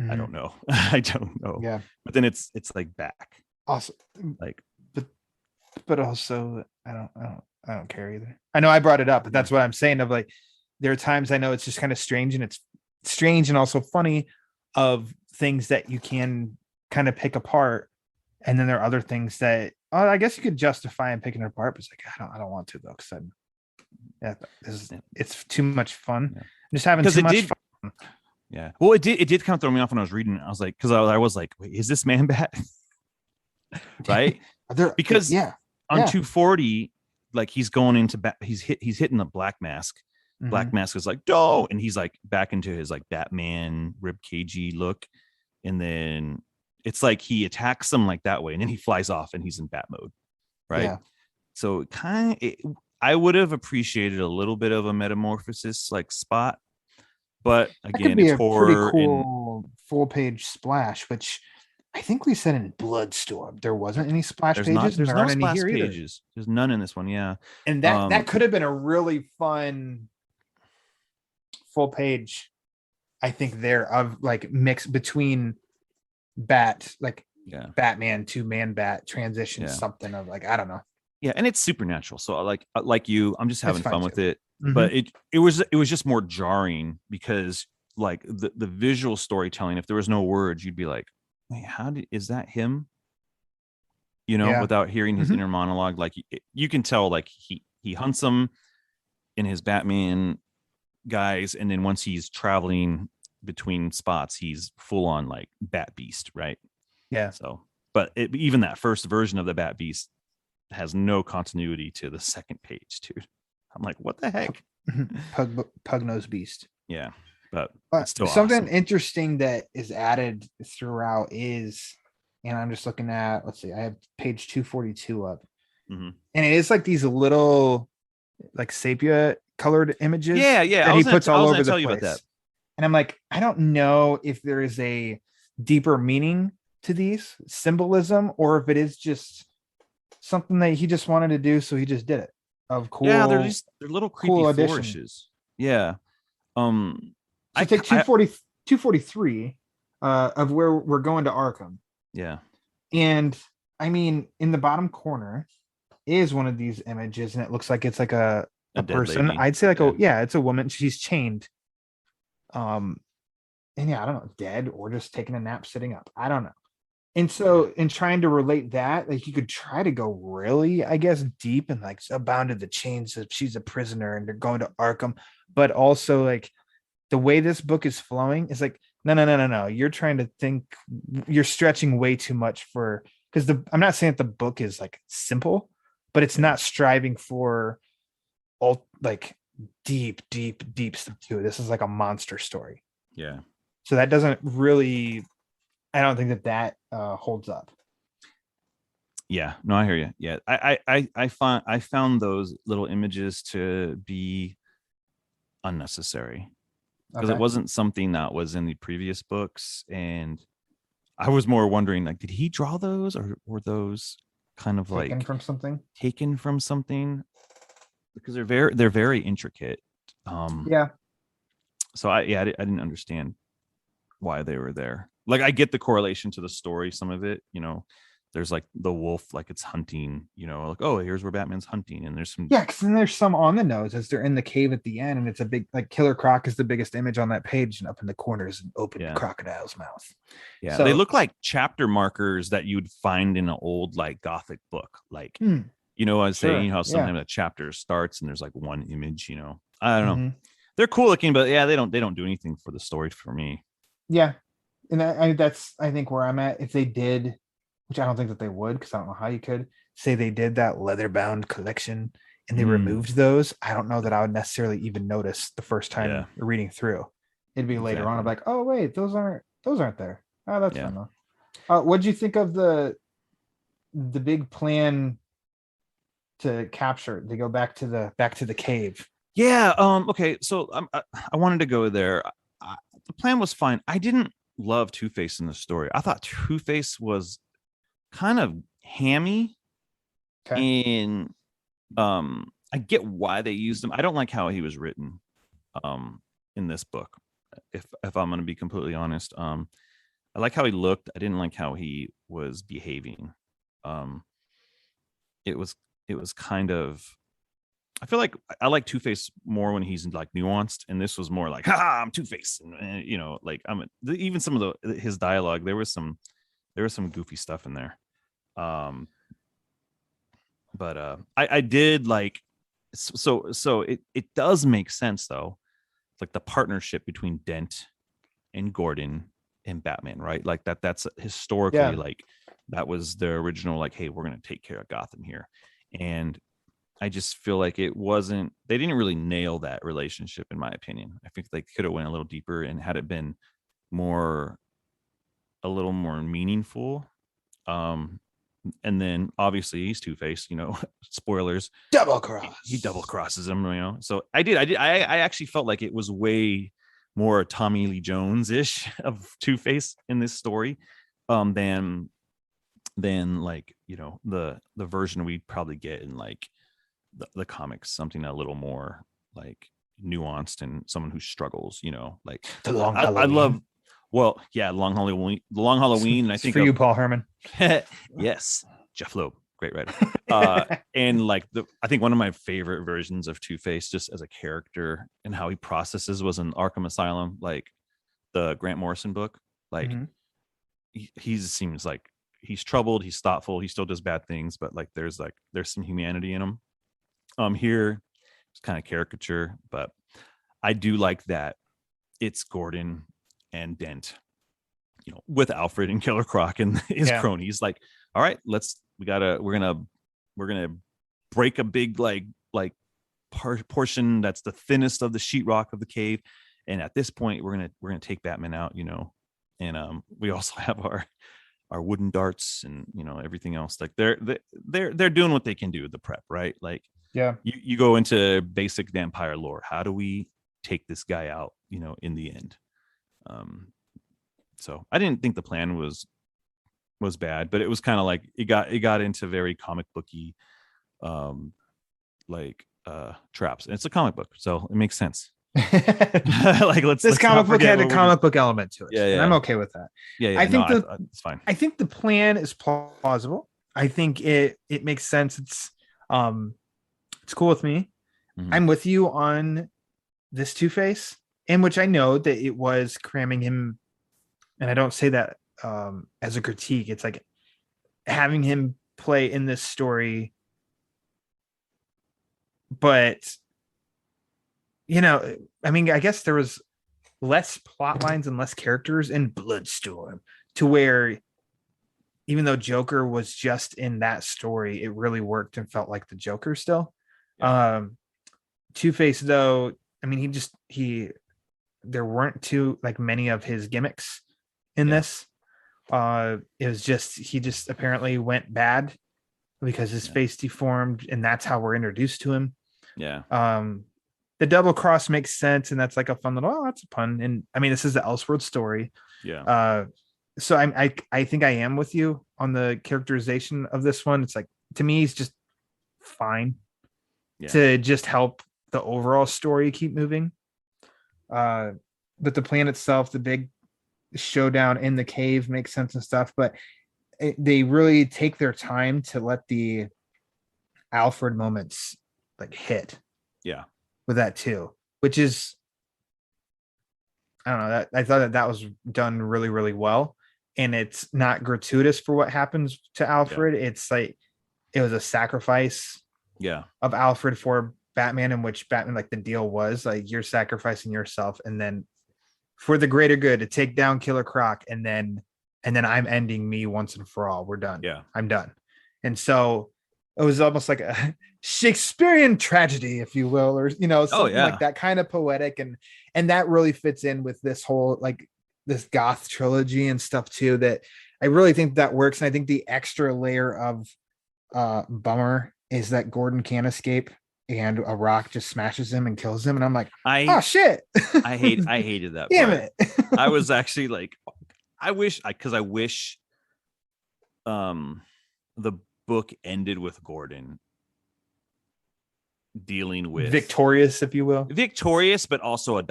I don't know. I don't know.
Yeah.
But then it's like back.
Awesome.
Like,
but also I don't care either. I know I brought it up, but that's what I'm saying. Of like, there are times I know it's just kind of strange, and it's strange and also funny of things that you can kind of pick apart, and then there are other things that I guess you could justify in picking it apart, but it's like I don't want to though, because it's too much fun. I'm just having too much fun.
Yeah. Well, it did kind of throw me off when I was reading it. I was like, because I was like, wait, is this Man-Bat? Right? Because on 240, like he's going into he's hitting the Black Mask. Black Mask is like, "Doh," and he's like back into his like Batman rib cagey look, and then it's like he attacks him like that way, and then he flies off and he's in bat mode, right? Yeah. So I would have appreciated a little bit of a metamorphosis like spot, but again, it's horror.
Pretty cool full page splash, which I think we said in Bloodstorm there wasn't any splash pages.
There's no splash pages. There's none in this one, yeah.
And that could have been a really fun full page, I think, there of like mix between Batman to Man-Bat transition, something of like, I don't know.
Yeah, and it's supernatural. So like you, I'm just having fun with it. But it was just more jarring because like the visual storytelling, if there was no words, you'd be like, wait, is that him? You know, without hearing his inner monologue, like you can tell, like he hunts him, in his Batman guise, and then once he's traveling between spots, he's full on like Bat Beast, right?
Yeah.
So, but even that first version of the Bat Beast has no continuity to the second page, dude. I'm like, what the heck?
Pug-nosed beast.
Yeah, but it's still
something
awesome.
interesting that is added throughout is, and I'm just looking at, let's see, I have page 242 up,
Mhm.
and it is like these little like sepia colored images
Yeah,
that he puts all over the place.
about that.
And I'm like, I don't know if there is a deeper meaning to these symbolism, or if it is just something that he just wanted to do, so he just did it. Of cool.
Yeah, they're little creepy
cool addition.
flourishes. Yeah.
So take 243 of where we're going to Arkham.
Yeah.
And I mean, in the bottom corner is one of these images, and it looks like it's like a person.
Lady.
I'd say like it's a woman. She's chained. And yeah, I don't know, dead or just taking a nap sitting up. I don't know. And so in trying to relate that, like you could try to go really, I guess, deep and like bound to the chains of she's a prisoner and they're going to Arkham, but also like the way this book is flowing is like, no. You're trying to think, you're stretching way too much for, because I'm not saying that the book is like simple, but it's not striving for all like deep stuff too. This is like a monster story.
Yeah.
So that doesn't really, I don't think that holds up.
Yeah, no, I hear you. Yeah, I found those little images to be unnecessary because it wasn't something that was in the previous books, and I was more wondering, like, did he draw those, or were those kind of
taken
like
from something?
Taken from something, because they're very intricate.
Yeah.
So I didn't understand why they were there. Like, I get the correlation to the story, some of it, you know, there's like the wolf, like it's hunting, you know, like, oh, here's where Batman's hunting, and there's some
because then there's some on the nose as they're in the cave at the end, and it's a big, like, Killer Croc is the biggest image on that page, and up in the corners an open crocodile's mouth.
Yeah,
so
they look like chapter markers that you'd find in an old like Gothic book, like you know, I was saying how sometimes a chapter starts and there's like one image, you know, I don't know, they're cool looking, but yeah, they don't do anything for the story for me.
Yeah, and that's I think where I'm at. If they did, which I don't think that they would, because I don't know how you could say they did that leather bound collection and they removed those, I don't know that I would necessarily even notice the first time reading through. It'd be later on. I'm like, oh wait, those aren't there. Oh, that's fun though. What'd you think of the big plan to capture, to go back to the cave?
Yeah. Okay. So I wanted to go there. The plan was fine. I didn't love Two-Face in the story. I thought Two-Face was kind of hammy, and I get why they used him. I don't like how he was written in this book, if I'm going to be completely honest. I like how he looked. I didn't like how he was behaving. It was kind of, I feel like I like Two-Face more when he's like nuanced, and this was more like, ha, I'm Two-Face, and you know, like even some of his dialogue, there was some goofy stuff in there. But I did like, so it does make sense though, like the partnership between Dent and Gordon and Batman, right? Like that's historically like that was the original, like, hey, we're gonna take care of Gotham here. And I just feel like they didn't really nail that relationship, in my opinion. I think they could have went a little deeper and had it been a little more meaningful. And then obviously he's Two-Face, you know, spoilers.
Double cross.
He double crosses him, you know. So I actually felt like it was way more Tommy Lee Jones-ish of Two-Face in this story than like, you know, the version we'd probably get in like the comics, something a little more like nuanced and someone who struggles, you know, like
the long
I love, well, yeah, long Halloween. And I think
for you, Paul Herman.
Yes, Jeff Loeb, great writer. And like I think one of my favorite versions of Two-Face, just as a character and how he processes, was in Arkham Asylum, like the Grant Morrison book. Like he seems like he's troubled, he's thoughtful, he still does bad things, but like there's some humanity in him. Here, kind of caricature, but I do like that it's Gordon and Dent, you know, with Alfred and Killer Croc and his cronies. Like, all right, we're gonna break a big like portion that's the thinnest of the sheetrock of the cave, and at this point we're gonna take Batman out, you know, and we also have our wooden darts and, you know, everything else. Like they're doing what they can do with the prep, right? Like, you go into basic vampire lore. How do we take this guy out, you know, in the end? So I didn't think the plan was bad, but it was kind of like it got into very comic booky traps, and it's a comic book, so it makes sense. Like let's
comic book had a comic book element to it.
Yeah,
and I'm okay with that.
Yeah,
I think
it's fine.
I think the plan is plausible. I think it makes sense. It's cool with me.
Mhm.
I'm with you on this Two-Face, in which I know that it was cramming him, and I don't say that as a critique. It's like having him play in this story, but you know, I mean, I guess there was less plot lines and less characters in Bloodstorm, to where even though Joker was just in that story, it really worked and felt like the Joker still. Two-Face, though, I mean, there weren't too like many of his gimmicks in this. It was just, he just apparently went bad because his face deformed, and that's how we're introduced to him. The double cross makes sense, and that's like a fun little, that's a pun. And I mean, this is the Elseworld story. So I think I am with you on the characterization of this one. It's like, to me, he's just fine to just help the overall story keep moving. But the plan itself, the big showdown in the cave, makes sense and stuff, but they really take their time to let the Alfred moments like hit with that too, which is, I don't know, that I thought that was done really, really well. And it's not gratuitous for what happens to Alfred. It's like it was a sacrifice of Alfred for Batman, in which Batman, like, the deal was like, you're sacrificing yourself, and then for the greater good to take down Killer Croc, and then I'm ending me once and for all. We're done. I'm done. And so it was almost like a Shakespearean tragedy, if you will, or, you know, something like that, kind of poetic, and that really fits in with this whole, like, this goth trilogy and stuff too, that I really think that works. And I think the extra layer of bummer is that Gordon can't escape, and a rock just smashes him and kills him, and I'm like, oh shit.
I hated that.
Damn it.
I was actually like, I wish the book ended with Gordon dealing with
victorious, if you will.
Victorious, but also a ...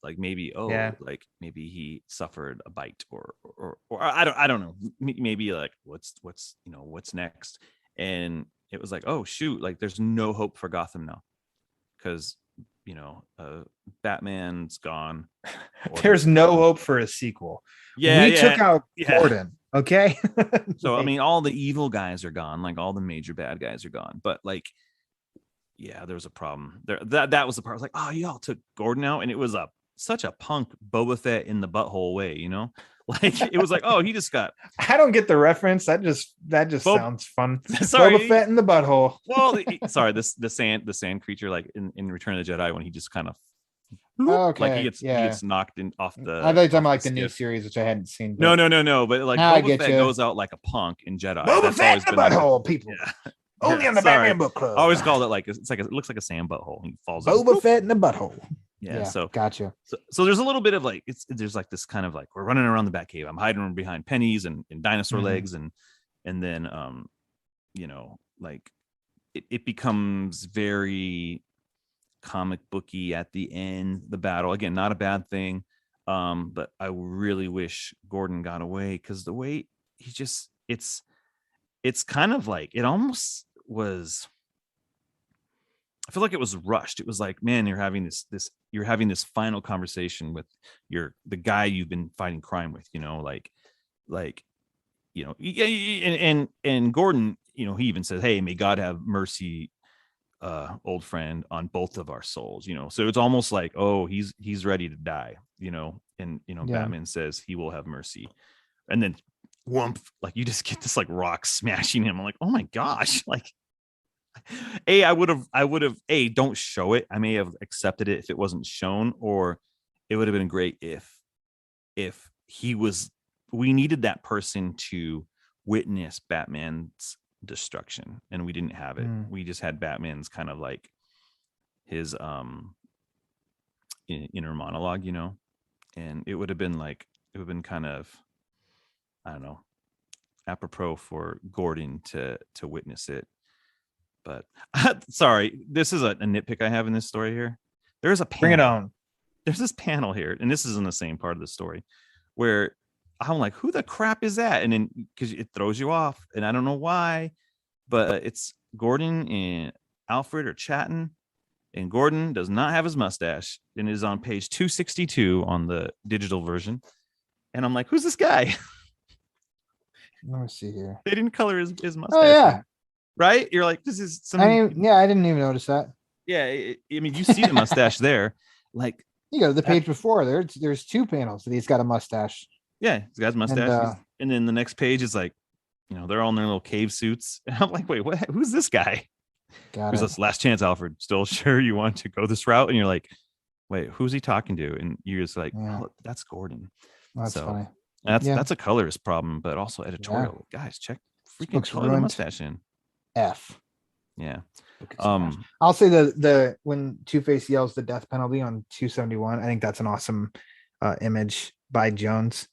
Like maybe, like maybe he suffered a bite, or I don't know. Maybe like what's next? And it was like, oh shoot, like there's no hope for Gotham now, because Batman's gone.
There's no hope for a sequel. We took out Gordon. Okay.
So I mean, all the evil guys are gone, like all the major bad guys are gone, but like, there was a problem there. That was the part. I was like, oh, y'all took Gordon out, and it was such a punk Boba Fett in the butthole way, you know? Like, it was like, oh, he just got.
I don't get the reference. That just sounds fun. Sorry, Boba Fett in the butthole.
Well, sorry, the sand creature, like in Return of the Jedi, when he just kind of.
Okay.
Like he gets knocked off the.
I thought you were talking about like the new series, which I hadn't seen.
No. But like Boba Fett goes out like a punk in Jedi.
Boba Fett in the butthole, people. Only on the Batman book club.
I always called it like, it's like it looks like a sand butthole. He falls.
Boba Fett in the butthole.
Yeah. So
gotcha.
So there's a little bit of like, there's like this kind of like, we're running around the Batcave. I'm hiding behind pennies and dinosaur legs, and then like it becomes very comic booky at the end. The battle, again, not a bad thing, but I really wish Gordon got away, because the way he just, it's kind of like, it almost was, I feel like it was rushed. It was like, man, you're having this final conversation with the guy you've been fighting crime with, and Gordon, he even says, hey, may God have mercy old friend on both of our souls, you know. So it's almost like, oh, he's ready to die, you know. And you know, Batman says he will have mercy, and then whoomp, like you just get this like rock smashing him. I'm like, oh my gosh, like I would have don't show it. I may have accepted it if it wasn't shown, or it would have been great if he was, we needed that person to witness Batman's destruction, and we didn't have it. We just had Batman's kind of like his inner monologue, you know. And it would have been kind of, I don't know, apropos for Gordon to witness it. But sorry, this is a nitpick I have in this story here. There's a panel.
Bring it on.
There's this panel here, and this is in the same part of the story, where I'm like, who the crap is that? And then because it throws you off, and I don't know why, but it's Gordon and Alfred are chatting, and Gordon does not have his mustache, and is on page 262 on the digital version. And I'm like, who's this guy?
Let me see here.
They didn't color his mustache.
Oh yeah,
right. You're like, this is some.
I didn't even notice that.
Yeah, I mean, you see the mustache there, like.
You go to the page before. There's two panels that he's got a mustache.
Yeah, he's got his mustache. And then the next page is like, you know, they're all in their little cave suits. And I'm like, wait, what? Who's this guy? Who's this? Last chance, Alfred. Still sure you want to go this route? And you're like, wait, who's he talking to? And you're just like, oh, that's Gordon.
That's funny.
That's a colorist problem, but also editorial. Yeah. Guys, check freaking color the mustache in.
F.
Yeah.
I'll say the when Two-Face yells the death penalty on 271, I think that's an awesome image by Jones.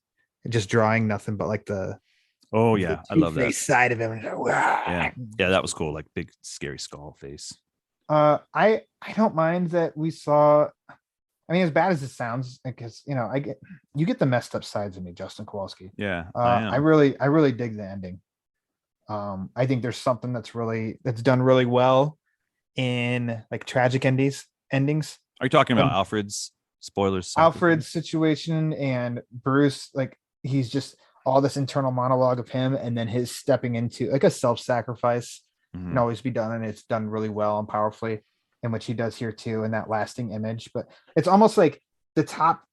Just drawing nothing but like the
I love that
side of him.
Yeah, that was cool. Like big scary skull face.
I don't mind that we saw. I mean, as bad as it sounds, because you know, you get the messed up sides of me, Justin Kowalski.
Yeah,
I really dig the ending. I think there's something that's done really well in like tragic endings.
Are you talking about Alfred's spoilers?
Alfred's situation and Bruce, like he's just all this internal monologue of him, and then his stepping into like a self-sacrifice can always be done, and it's done really well and powerfully, in which he does here too in that lasting image. But it's almost like the top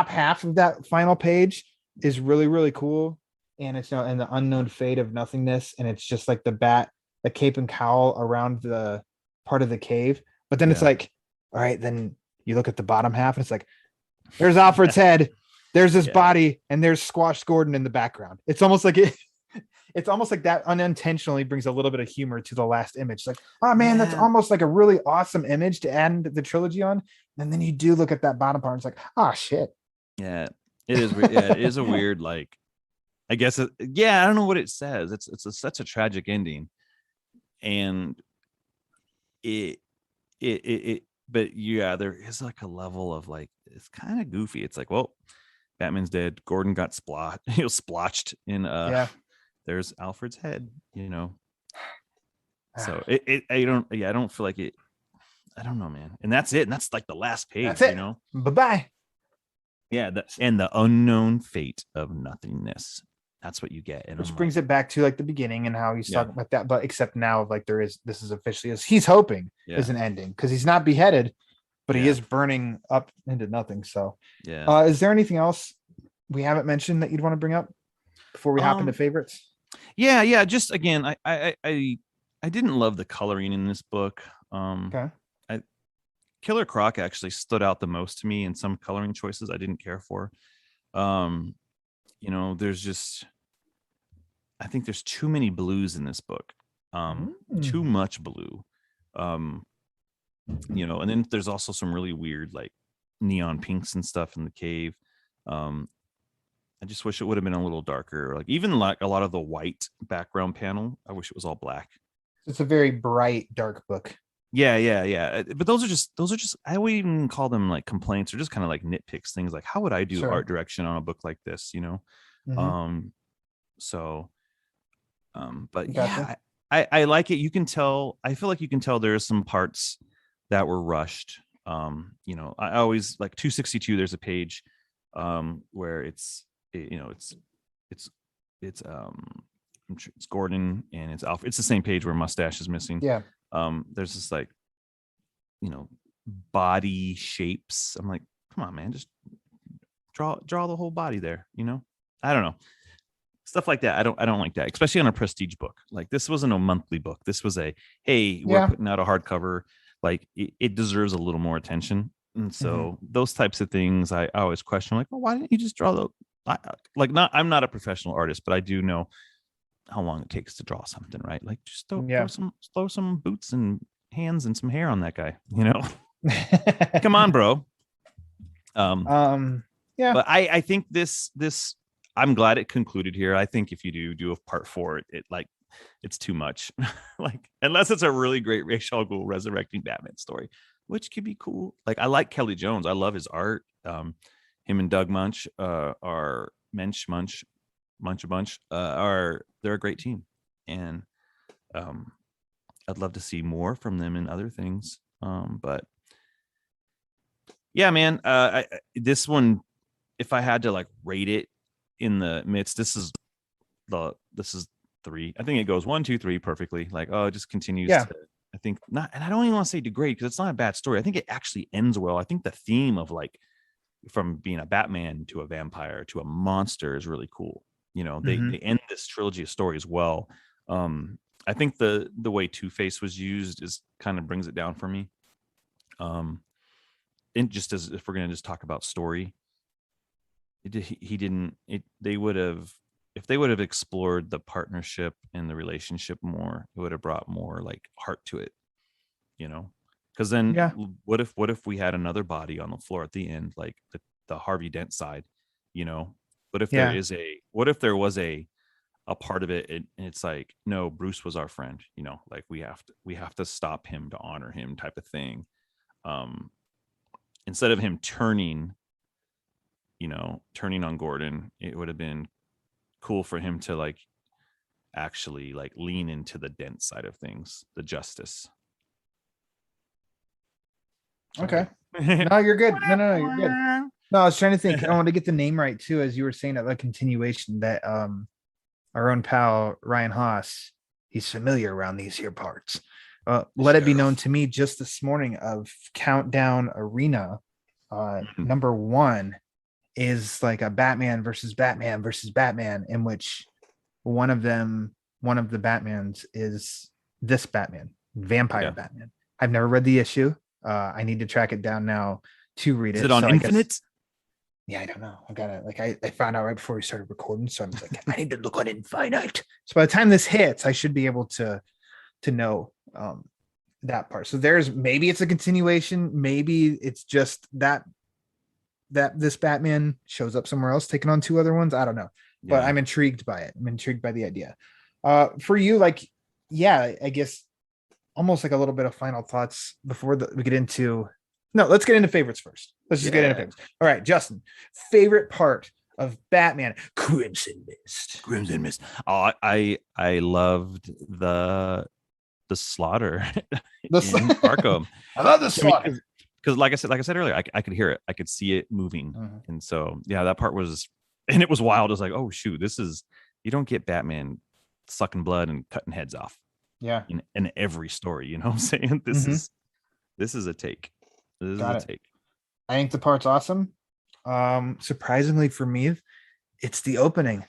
half of that final page is really, really cool. And it's, you know, and the unknown fate of nothingness, and it's just like the cape and cowl around the part of the cave. But then it's like, all right, then you look at the bottom half, and it's like, there's Alfred's head, there's his body, and there's Squash Gordon in the background. It's almost like it's almost like that unintentionally brings a little bit of humor to the last image. Like, oh man, that's almost like a really awesome image to end the trilogy on. And then you do look at that bottom part, and it's like, oh shit. Yeah,
it is. Yeah, it is a weird like. I guess, I don't know what it says. It's such a tragic ending, and but yeah, there is like a level of like, it's kind of goofy. It's like, well, Batman's dead. Gordon got splotched in. There's Alfred's head, you know. So I don't feel like it. I don't know, man. And that's it. And that's like the last page, you know.
Bye-bye.
Yeah, and the unknown fate of nothingness. That's what you get. And
which brings it back to like the beginning and how he's talking about that, but except now like this is officially, as he's hoping is an ending, because he's not beheaded, but he is burning up into nothing. So is there anything else we haven't mentioned that you'd want to bring up before we hop into favorites? Yeah.
Just again, I didn't love the coloring in this book.
Okay.
Killer Croc actually stood out the most to me in some coloring choices I didn't care for. You know, I think there's too many blues in this book. Too much blue. You know, and then there's also some really weird like neon pinks and stuff in the cave. I just wish it would have been a little darker. Like even like a lot of the white background panel, I wish it was all black.
It's a very bright, dark book.
Yeah. But those are just I wouldn't even call them like complaints, or just kind of like nitpicks, things like how would I do art direction on a book like this, you know? But gotcha. I like it. You can tell, I feel like you can tell there are some parts that were rushed. You know, I always like 262, there's a page where it's Gordon and it's Alfred. It's the same page where mustache is missing.
Yeah.
There's this like, body shapes. I'm like, come on, man, just draw the whole body there. I don't know, stuff like that. I don't like that, especially on a prestige book. Like this wasn't a monthly book. This was hey, we're putting out a hardcover. Like it deserves a little more attention. And so those types of things, I always question, like, well, why didn't you just draw I'm not a professional artist, but I do know how long it takes to draw something, right? Like just throw some boots and hands and some hair on that guy, Come on, bro.
Yeah.
But I think this I'm glad it concluded here. I think if you do a part 4, it's too much. Like unless it's a really great Ra's al Ghul resurrecting Batman story, which could be cool. Like I like Kelley Jones. I love his art. Him and Doug Moench are Munch a bunch they're a great team, and I'd love to see more from them in other things. But yeah, man, this one, if I had to like rate it in the midst, this is 3. I think it goes 1, 2, 3 perfectly. Like, it just continues to, I think not, and I don't even want to say degrade because it's not a bad story. I think it actually ends well. I think the theme of like from being a Batman to a vampire to a monster is really cool. They end this trilogy of stories well. I think the way Two-Face was used is kind of brings it down for me. And just as if we're gonna just talk about story, they would have, if they would have explored the partnership and the relationship more, it would have brought more like heart to it, because then what if we had another body on the floor at the end, like the Harvey Dent side, what if there was a part of it and it's like, no, Bruce was our friend, like we have to stop him to honor him type of thing. Instead of him turning on Gordon, it would have been cool for him to like actually like lean into the Dent side of things, the justice.
Okay. No, you're good. No, you're good. No, I was trying to think. I want to get the name right too, as you were saying, a continuation that our own pal Ryan Haas, he's familiar around these here parts. Let it be known to me just this morning of Countdown Arena, number 1 is like a Batman versus Batman, in which one of the Batmans is this Batman, Vampire Batman. I've never read the issue. I need to track it down now to read it.
Is it on Infinite?
I don't know. I gotta I found out right before we started recording, so I'm like, I need to look on Infinite. So by the time this hits, I should be able to know that part. So maybe it's a continuation, maybe it's just that this Batman shows up somewhere else taking on 2 other ones. I don't know, but I'm intrigued by it. I'm intrigued by the idea. For you, like, I guess almost like a little bit of final thoughts before we get into. No, let's get into favorites first. Let's just get into favorites. All right, Justin, favorite part of Batman Crimson Mist.
Oh, I loved the slaughter in Arkham.
I love the slaughter.
Because like I said earlier, I could hear it. I could see it moving. And so, that part was, and it was wild. It was like, oh shoot, you don't get Batman sucking blood and cutting heads off.
Yeah.
In every story, you know what I'm saying? This is a take. I
think the part's awesome. Surprisingly for me, it's the opening.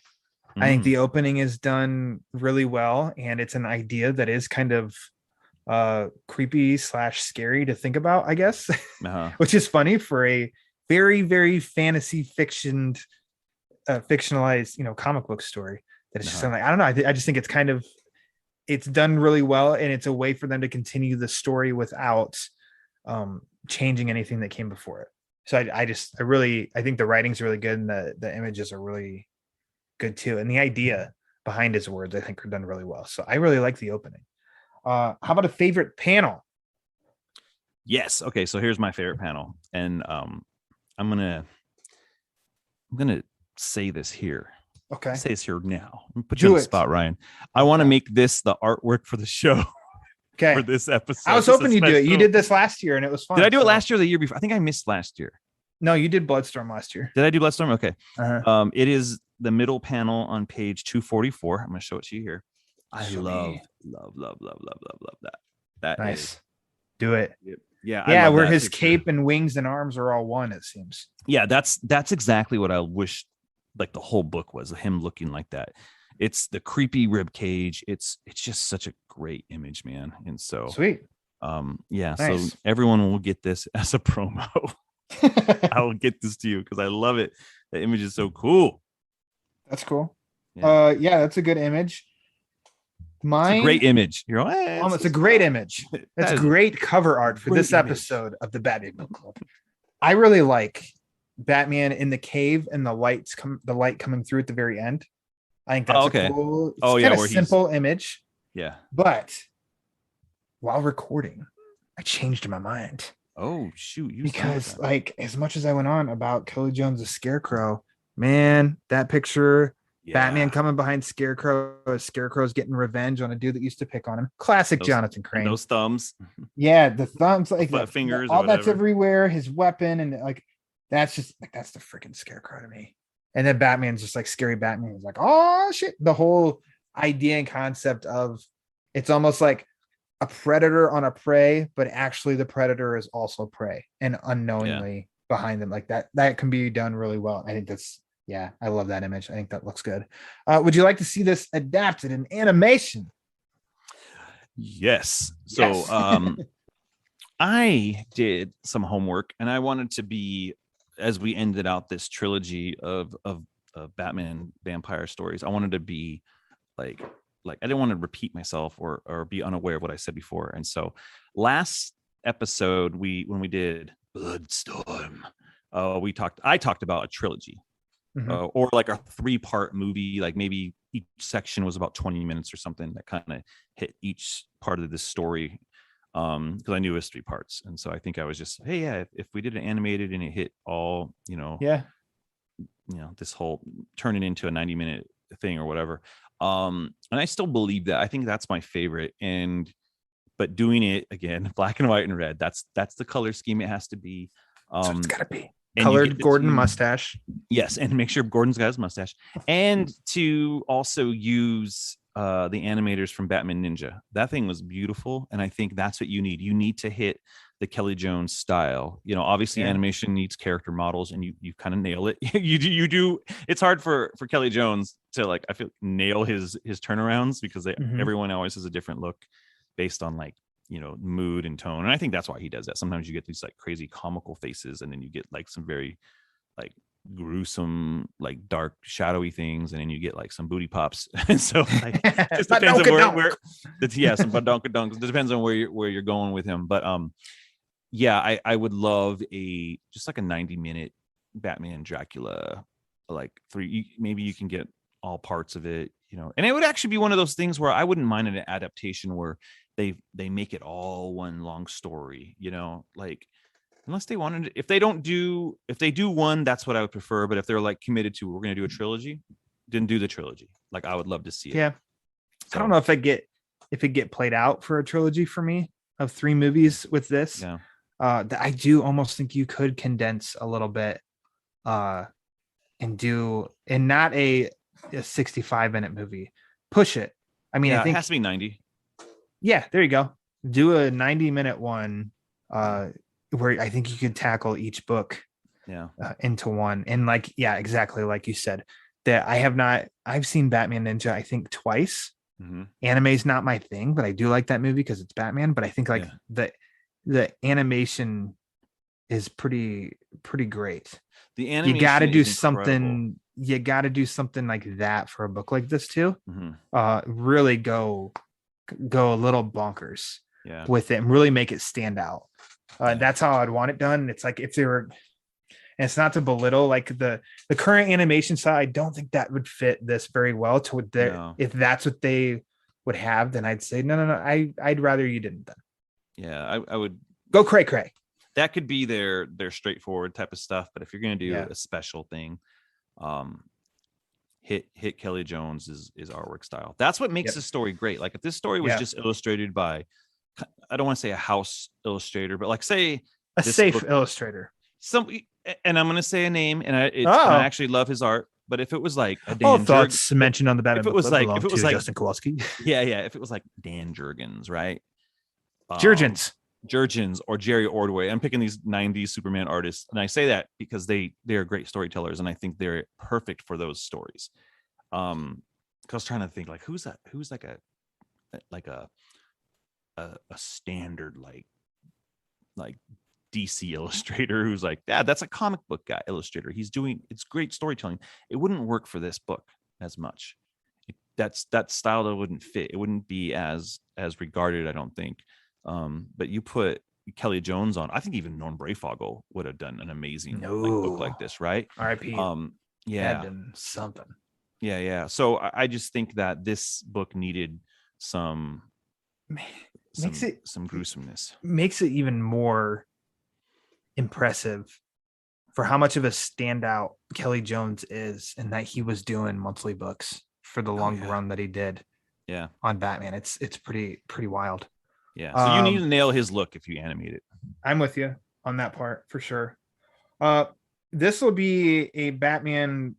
I think the opening is done really well, and it's an idea that is kind of creepy / scary to think about, I guess. Which is funny for a very, very fantasy fictionalized, comic book story. That it's just like, I don't know. I just think it's done really well, and it's a way for them to continue the story without changing anything that came before it. So I think the writing's really good, and the images are really good too, and the idea behind his words I think are done really well. So I really like the opening. How about a favorite panel?
Yes. Okay. So here's my favorite panel, and I'm gonna say this here.
Okay.
Say this here now. I'm put you on the spot, Ryan. I want to make this the artwork for the show.
Okay.
For this episode.
I was hoping you'd do it. You did this last year, and it was fun.
Did I do it last year or the year before? I think I missed last year.
No, you did Bloodstorm last year.
Did I do Bloodstorm? Okay. It is the middle panel on page 244. I'm going to show it to you here. I love that. That
Nice.
is-
Do it.
yeah, I
Yeah,
love
where
that
his
picture.
cape and wings and arms are all one, it seems.
Yeah, that's exactly what I wish like the whole book was, him looking like that. It's the creepy rib cage. It's just such a great image, man. And so
Sweet.
yeah,
Nice.
so everyone will get this as a promo. I will get this to you because I love it. The image is so cool.
That's cool.
Yeah.
Yeah, that's a good image. Mine,
It's a great image. You're like,
it's a great image.
That
That's
is
great cover art for
great
this
image.
episode of the Batman Book Club. I really like Batman in the cave and the light coming through at the very end. I think that's
okay.
a cool. It's
Oh, yeah,
kind of
where he's-
simple image,
Yeah.
but while recording, I changed my mind
Oh shoot! You
because,
that.
like, as much as I went on about Kelley Jones' Scarecrow, man, that picture.
Yeah.
Batman coming behind Scarecrow. Scarecrow's getting revenge on a dude that used to pick on him. Classic
Those-
Jonathan
And
Crane.
those thumbs.
Yeah, the thumbs, like
Butt fingers or
all that's
whatever.
everywhere. His weapon, and like that's just like that's the freaking Scarecrow to me. And then Batman's just like scary Batman. He's like, oh shit. The whole idea and concept of it's almost like a predator on a prey, but actually the predator is also prey and unknowingly behind them. Like that can be done really well. I think that's I love that image. I think that looks good. Would you like to see this adapted in animation?
Yes. So
Yes.
I did some homework and I wanted to be, as we ended out this trilogy of Batman vampire stories, I wanted to be like I didn't want to repeat myself or be unaware of what I said before. And so last episode when we did Bloodstorm, I talked about a trilogy.
Mhm.
Or like a 3-part movie, like maybe each section was about 20 minutes or something that kind of hit each part of this story. Because I knew it was 3 parts. And so I think I was just, hey, yeah, if we did an animated and it hit all, this whole turn it into a 90-minute thing or whatever. And I still believe that. I think that's my favorite. But doing it again, black and white and red, that's the color scheme it has to be.
So it's gotta be
and you
colored
get the
Gordon
two-
mustache.
Yes, and make sure Gordon's got his mustache, and to also use the animators from Batman Ninja. That thing was beautiful, and I think that's what you need. You need to hit the Kelley Jones style. Obviously, animation needs character models, and you kind of nail it. you do. It's hard for Kelley Jones to I feel nail his turnarounds because everyone always has a different look based on mood and tone, and I think that's why he does that. Sometimes you get these crazy comical faces, and then you get some very gruesome dark shadowy things, and then you get some booty pops. And so it just depends on where some badonkadonks. It depends on where you're going with him. But I would love a 90-minute Batman Dracula, 3. Maybe you can get all parts of it, and it would actually be one of those things where I wouldn't mind an adaptation where they make it all one long story, unless they wanted, if they do one, that's what I would prefer. But if they're committed to, we're going to do a trilogy, then do the trilogy. I would love to see it.
Yeah.
So,
I don't know if it get played out for a trilogy for me of 3 movies with this.
Yeah.
I do almost think you could condense a little bit and not a 65-minute movie. Push it. I mean, I think
it has to be 90.
Yeah, there you go. Do a 90-minute one where I think you could tackle each book into one. And exactly like you said, that I've seen Batman Ninja, I think twice.
Mm-hmm.
Anime's not my thing, but I do like that movie because it's Batman. But I think the animation is pretty great.
The animation,
you got to do something. You got to do something like that for a book like this too.
Mm-hmm.
Really go a little bonkers with it and really make it stand out. That's how I'd want it done. It's if they were, and it's not to belittle the current animation style. I don't think that would fit this very well to what if that's what they would have, then I'd say no. I'd rather you didn't then.
Yeah, I would
go cray.
That could be their straightforward type of stuff. But if you're going to do a special thing, hit Kelley Jones' artwork style. That's what makes the story great. If this story was just illustrated by, I don't want to say a house illustrator, but say
a safe illustrator.
And I'm going to say a name, and I actually love his art. But if it was a Dan
all thoughts mentioned on the Batman,
if it was
Justin Kowalski.
yeah, if it was Dan Jurgens, right? Jurgens or Jerry Ordway. I'm picking these 90s Superman artists, and I say that because they are great storytellers, and I think they're perfect for those stories. I was trying to think like who's like a standard like DC illustrator who's like, yeah, that's a comic book guy illustrator. It's great storytelling. It wouldn't work for this book as much. That style that wouldn't fit. It wouldn't be as regarded, I don't think. But you put Kelley Jones on, I think even Norm Brayfogle would have done an amazing book like this, right?
R.I.P.
Yeah,
something.
Yeah. So I just think that this book needed some gruesomeness.
Makes it even more impressive for how much of a standout Kelley Jones is, and that he was doing monthly books for the long run that he did.
Yeah, on
Batman, it's pretty wild.
Yeah, so you need to nail his look if you animate it.
I'm with you on that part for sure. This will be a Batman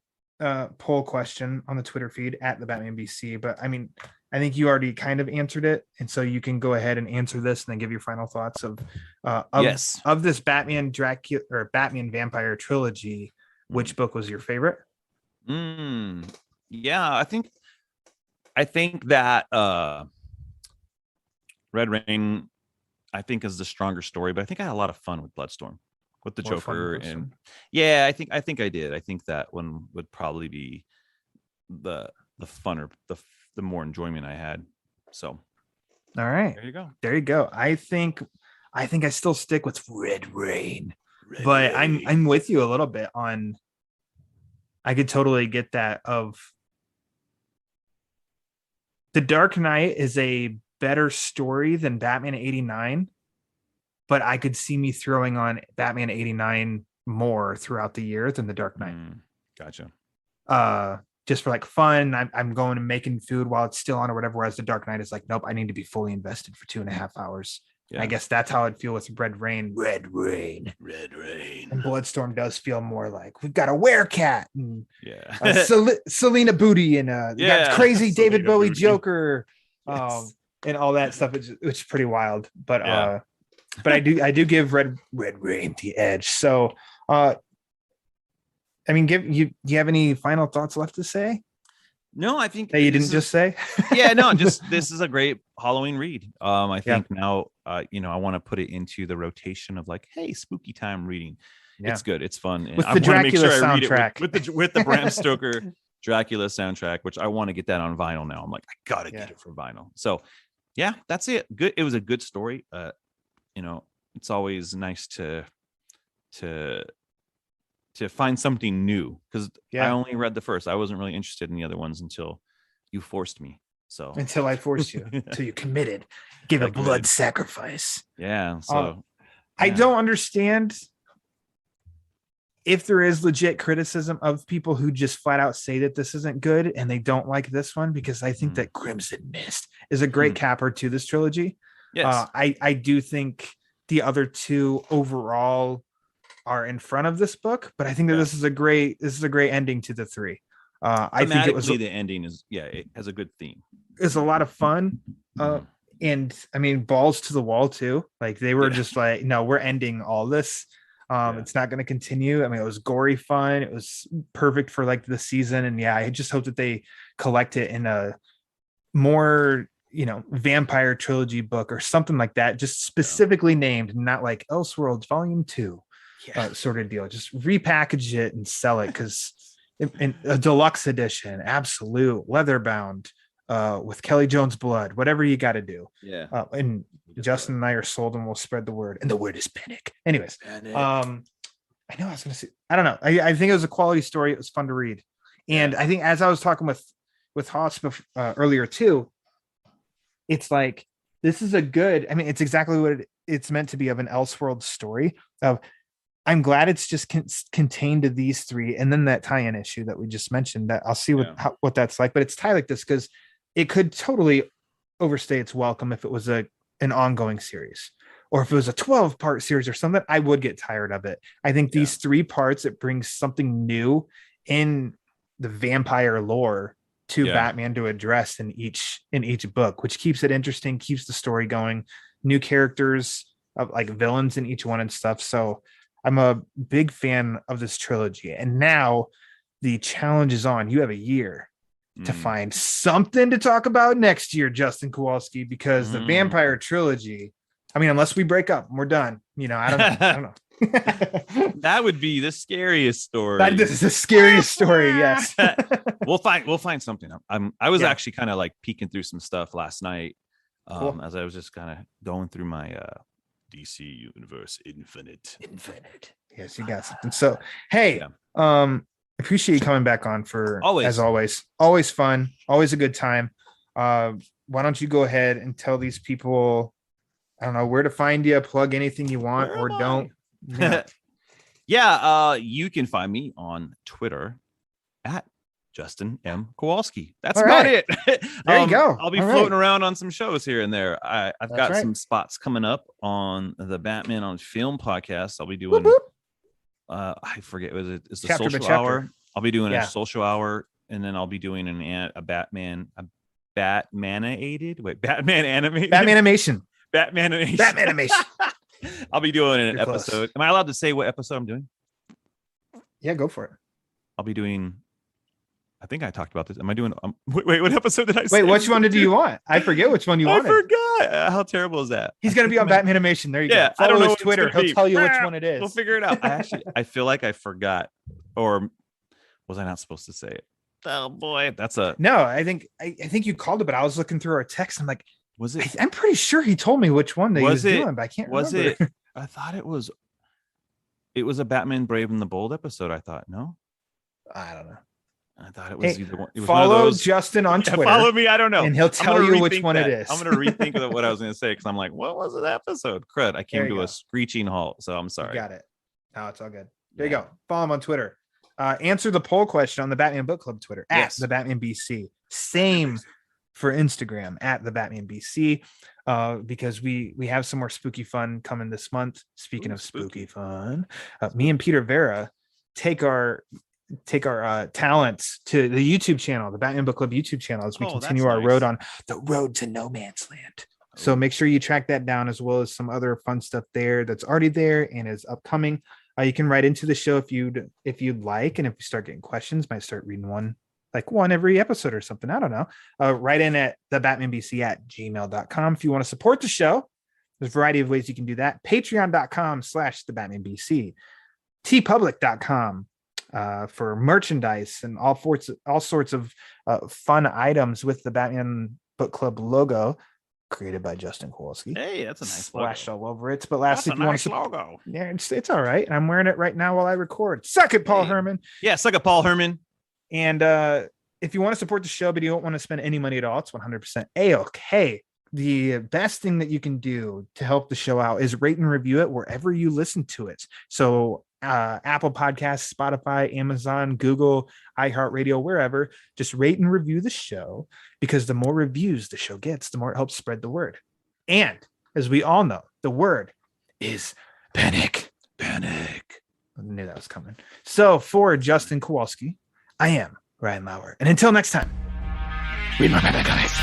poll question on the Twitter feed at the Batman BC, but I mean, I think you already kind of answered it, and so you can go ahead and answer this and then give your final thoughts of this Batman Dracula or Batman Vampire trilogy. Which book was your favorite?
Yeah, I think that Red Rain, I think, is the stronger story, but I think I had a lot of fun with Bloodstorm, with the Joker, and yeah, I think I did. I think that one would probably be the funner, the more enjoyment I had. So,
all right, there you go. I think I still stick with Red Rain, but I'm with you a little bit on. I could totally get that. Of The Dark Knight is a better story than Batman 89, but I could see me throwing on Batman 89 more throughout the year than The Dark Knight.
Gotcha.
Just for like fun, I'm going and making food while it's still on or whatever, whereas The Dark Knight is like, nope, I need to be fully invested for 2.5 hours. Yeah. I guess that's how I'd feel with Red Rain. And Bloodstorm does feel more like we've got a werecat and Selena Booty and got crazy David Bowie Booty. Joker. And all that stuff, which is pretty wild. But I do give Red Rain the edge. So I mean, do you have any final thoughts left to say?
No, I think
that you didn't just say.
Yeah, no, just this is a great Halloween read. I think now I want to put it into the rotation of like, hey, spooky time reading. Yeah. It's good, it's fun. And
with the Dracula soundtrack.
with the Bram Stoker Dracula soundtrack, which I want to get that on vinyl now. I'm like, I gotta get it for vinyl. So yeah, that's it. Good. It was a good story. It's always nice to find something new, because I only read the first. I wasn't really interested in the other ones until you forced me. So
until I forced you, until you committed, give a blood sacrifice.
Yeah. So
I don't understand if there is legit criticism of people who just flat out say that this isn't good and they don't like this one, because I think that Crimson Mist is a great capper to this trilogy.
Yes.
I do think the other two overall are in front of this book, but I think that this is a great ending to the three. I think it was
the ending is it has a good theme.
It's a lot of fun. And I mean, balls to the wall too. Like they were just like, no, we're ending all this. It's not going to continue. I mean, it was gory fun. It was perfect for like the season. And I just hope that they collect it in a more, vampire trilogy book or something like that, just specifically named, not like Elseworlds Volume 2 sort of deal. Just repackage it and sell it, because in a deluxe edition, absolute leather bound, with Kelley Jones blood, whatever you got to do. And Justin and I are sold, and we'll spread the word, and the word is panic. Anyways, I know I was gonna say, I don't know, I think it was a quality story. It was fun to read, and I think, as I was talking with Haas earlier too, it's like, this is it's exactly what it's meant to be, of an Elseworld story. I'm glad it's just contained to these three, and then that tie-in issue that we just mentioned, that I'll see what that's like. But it's tied like this because it could totally overstay its welcome if it was an ongoing series, or if it was a 12-part series or something. I would get tired of it. I think these 3 parts, it brings something new in the vampire lore to
Yeah.
Batman to address in each book, which keeps it interesting, keeps the story going, new characters of like villains in each one and stuff. So I'm a big fan of this trilogy. And now the challenge is on. You have a year to find something to talk about next year, Justin Kowalski, because the vampire trilogy, I mean, unless we break up and we're done, you know, I don't know.
That would be the scariest story.
That is the scariest story. Yes.
We'll find something. I was
Yeah.
actually kind of like peeking through some stuff last night,
Cool.
as I was just kind of going through my DC Universe Infinite.
Yes, you got something. So, hey,
Yeah.
appreciate you coming back on for
Always.
as always fun, always a good time. Why don't you go ahead and tell these people, I don't know, where to find you, plug anything you want
Where
or
am I?
don't. Yeah.
Yeah, you can find me on Twitter at Justin M. Kowalski. That's
All
about
right.
it.
There you go.
I'll be
All
floating
right.
around on some shows here and there. I've
That's
got
right.
some spots coming up on the Batman on Film podcast. I'll be
Whoop,
doing
whoop.
I forget, it's the
Chapter by
social
chapter.
hour. I'll be doing
Yeah.
a social hour, and then I'll be doing a Batman animated.
Batman animation.
Batman animation.
Batman animation.
I'll be doing an
You're close.
episode. Am I allowed to say what episode I'm doing?
Yeah, go for it.
I'll be doing. I think I talked about this. Am I doing? Wait, what episode did I say?
Wait, which one do you want? I forget which one you
I
wanted.
forgot. How terrible is that?
He's gonna be on Batman animation. There you
Yeah,
go.
I don't
Follow
know
his
what it's
Twitter.
gonna
He'll
be.
tell you which one it is.
We'll figure it out. I feel like I forgot, or was I not supposed to say it? Oh boy, that's a.
No, I think you called it, but I was looking through our text. I'm like,
Was it?
I'm pretty sure he told me which one that he was
Was it-
doing, but I can't
Was
remember.
it? I thought it was. It was a Batman Brave and the Bold episode. I thought no.
I don't know.
I thought it was
Hey,
either one. It was one of
follow
those.
Justin on
Yeah,
Twitter,
follow me. I don't know.
and he'll
I'm
tell
gonna
you which
rethink
one it
that.
is.
I'm gonna rethink of what I was gonna say because I'm like, what was the episode? Crud! I came
There you
to
go.
a screeching halt. So I'm
You
sorry.
got it. No, it's all good. There you
Yeah.
go. Follow him on Twitter. Answer the poll question on the Batman Book Club Twitter
Yes.
at the Batman BC. Same for Instagram at the Batman BC. Because we have some more spooky fun coming this month. Speaking
Ooh,
of spooky
spooky.
fun, me and Peter Vera take our talents to the YouTube channel, the Batman Book Club YouTube channel, as we
Oh,
continue
that's
our
nice.
road on the road to no man's land. So make sure you track that down, as well as some other fun stuff there that's already there and is upcoming. You can write into the show if you'd like, and if you start getting questions, might start reading one every episode or something. I don't know. Write in at thebatmanbc@gmail.com if you want to support the show. There's a variety of ways you can do that. Patreon.com/thebatmanbc, tpublic.com for merchandise and all sorts of fun items with the Batman Book Club logo created by Justin Kowalski.
Hey, that's a nice
Splashed
logo.
all over it. But lastly,
That's
if
a
you want
nice
to
logo.
yeah, it's all right. And I'm wearing it right now while I record. Suck it, Paul
Hey.
Herman.
Yeah, suck a Paul Herman.
And if you want to support the show, but you don't want to spend any money at all, it's 100% A-okay. The best thing that you can do to help the show out is rate and review it wherever you listen to it. So Apple Podcasts, Spotify, Amazon, Google, iHeartRadio, wherever, just rate and review the show, because the more reviews the show gets, the more it helps spread the word. And as we all know, the word is panic. Panic. I knew that was coming. So for Justin Kowalski, I am Ryan Lauer. And until next time, read my Batman comics.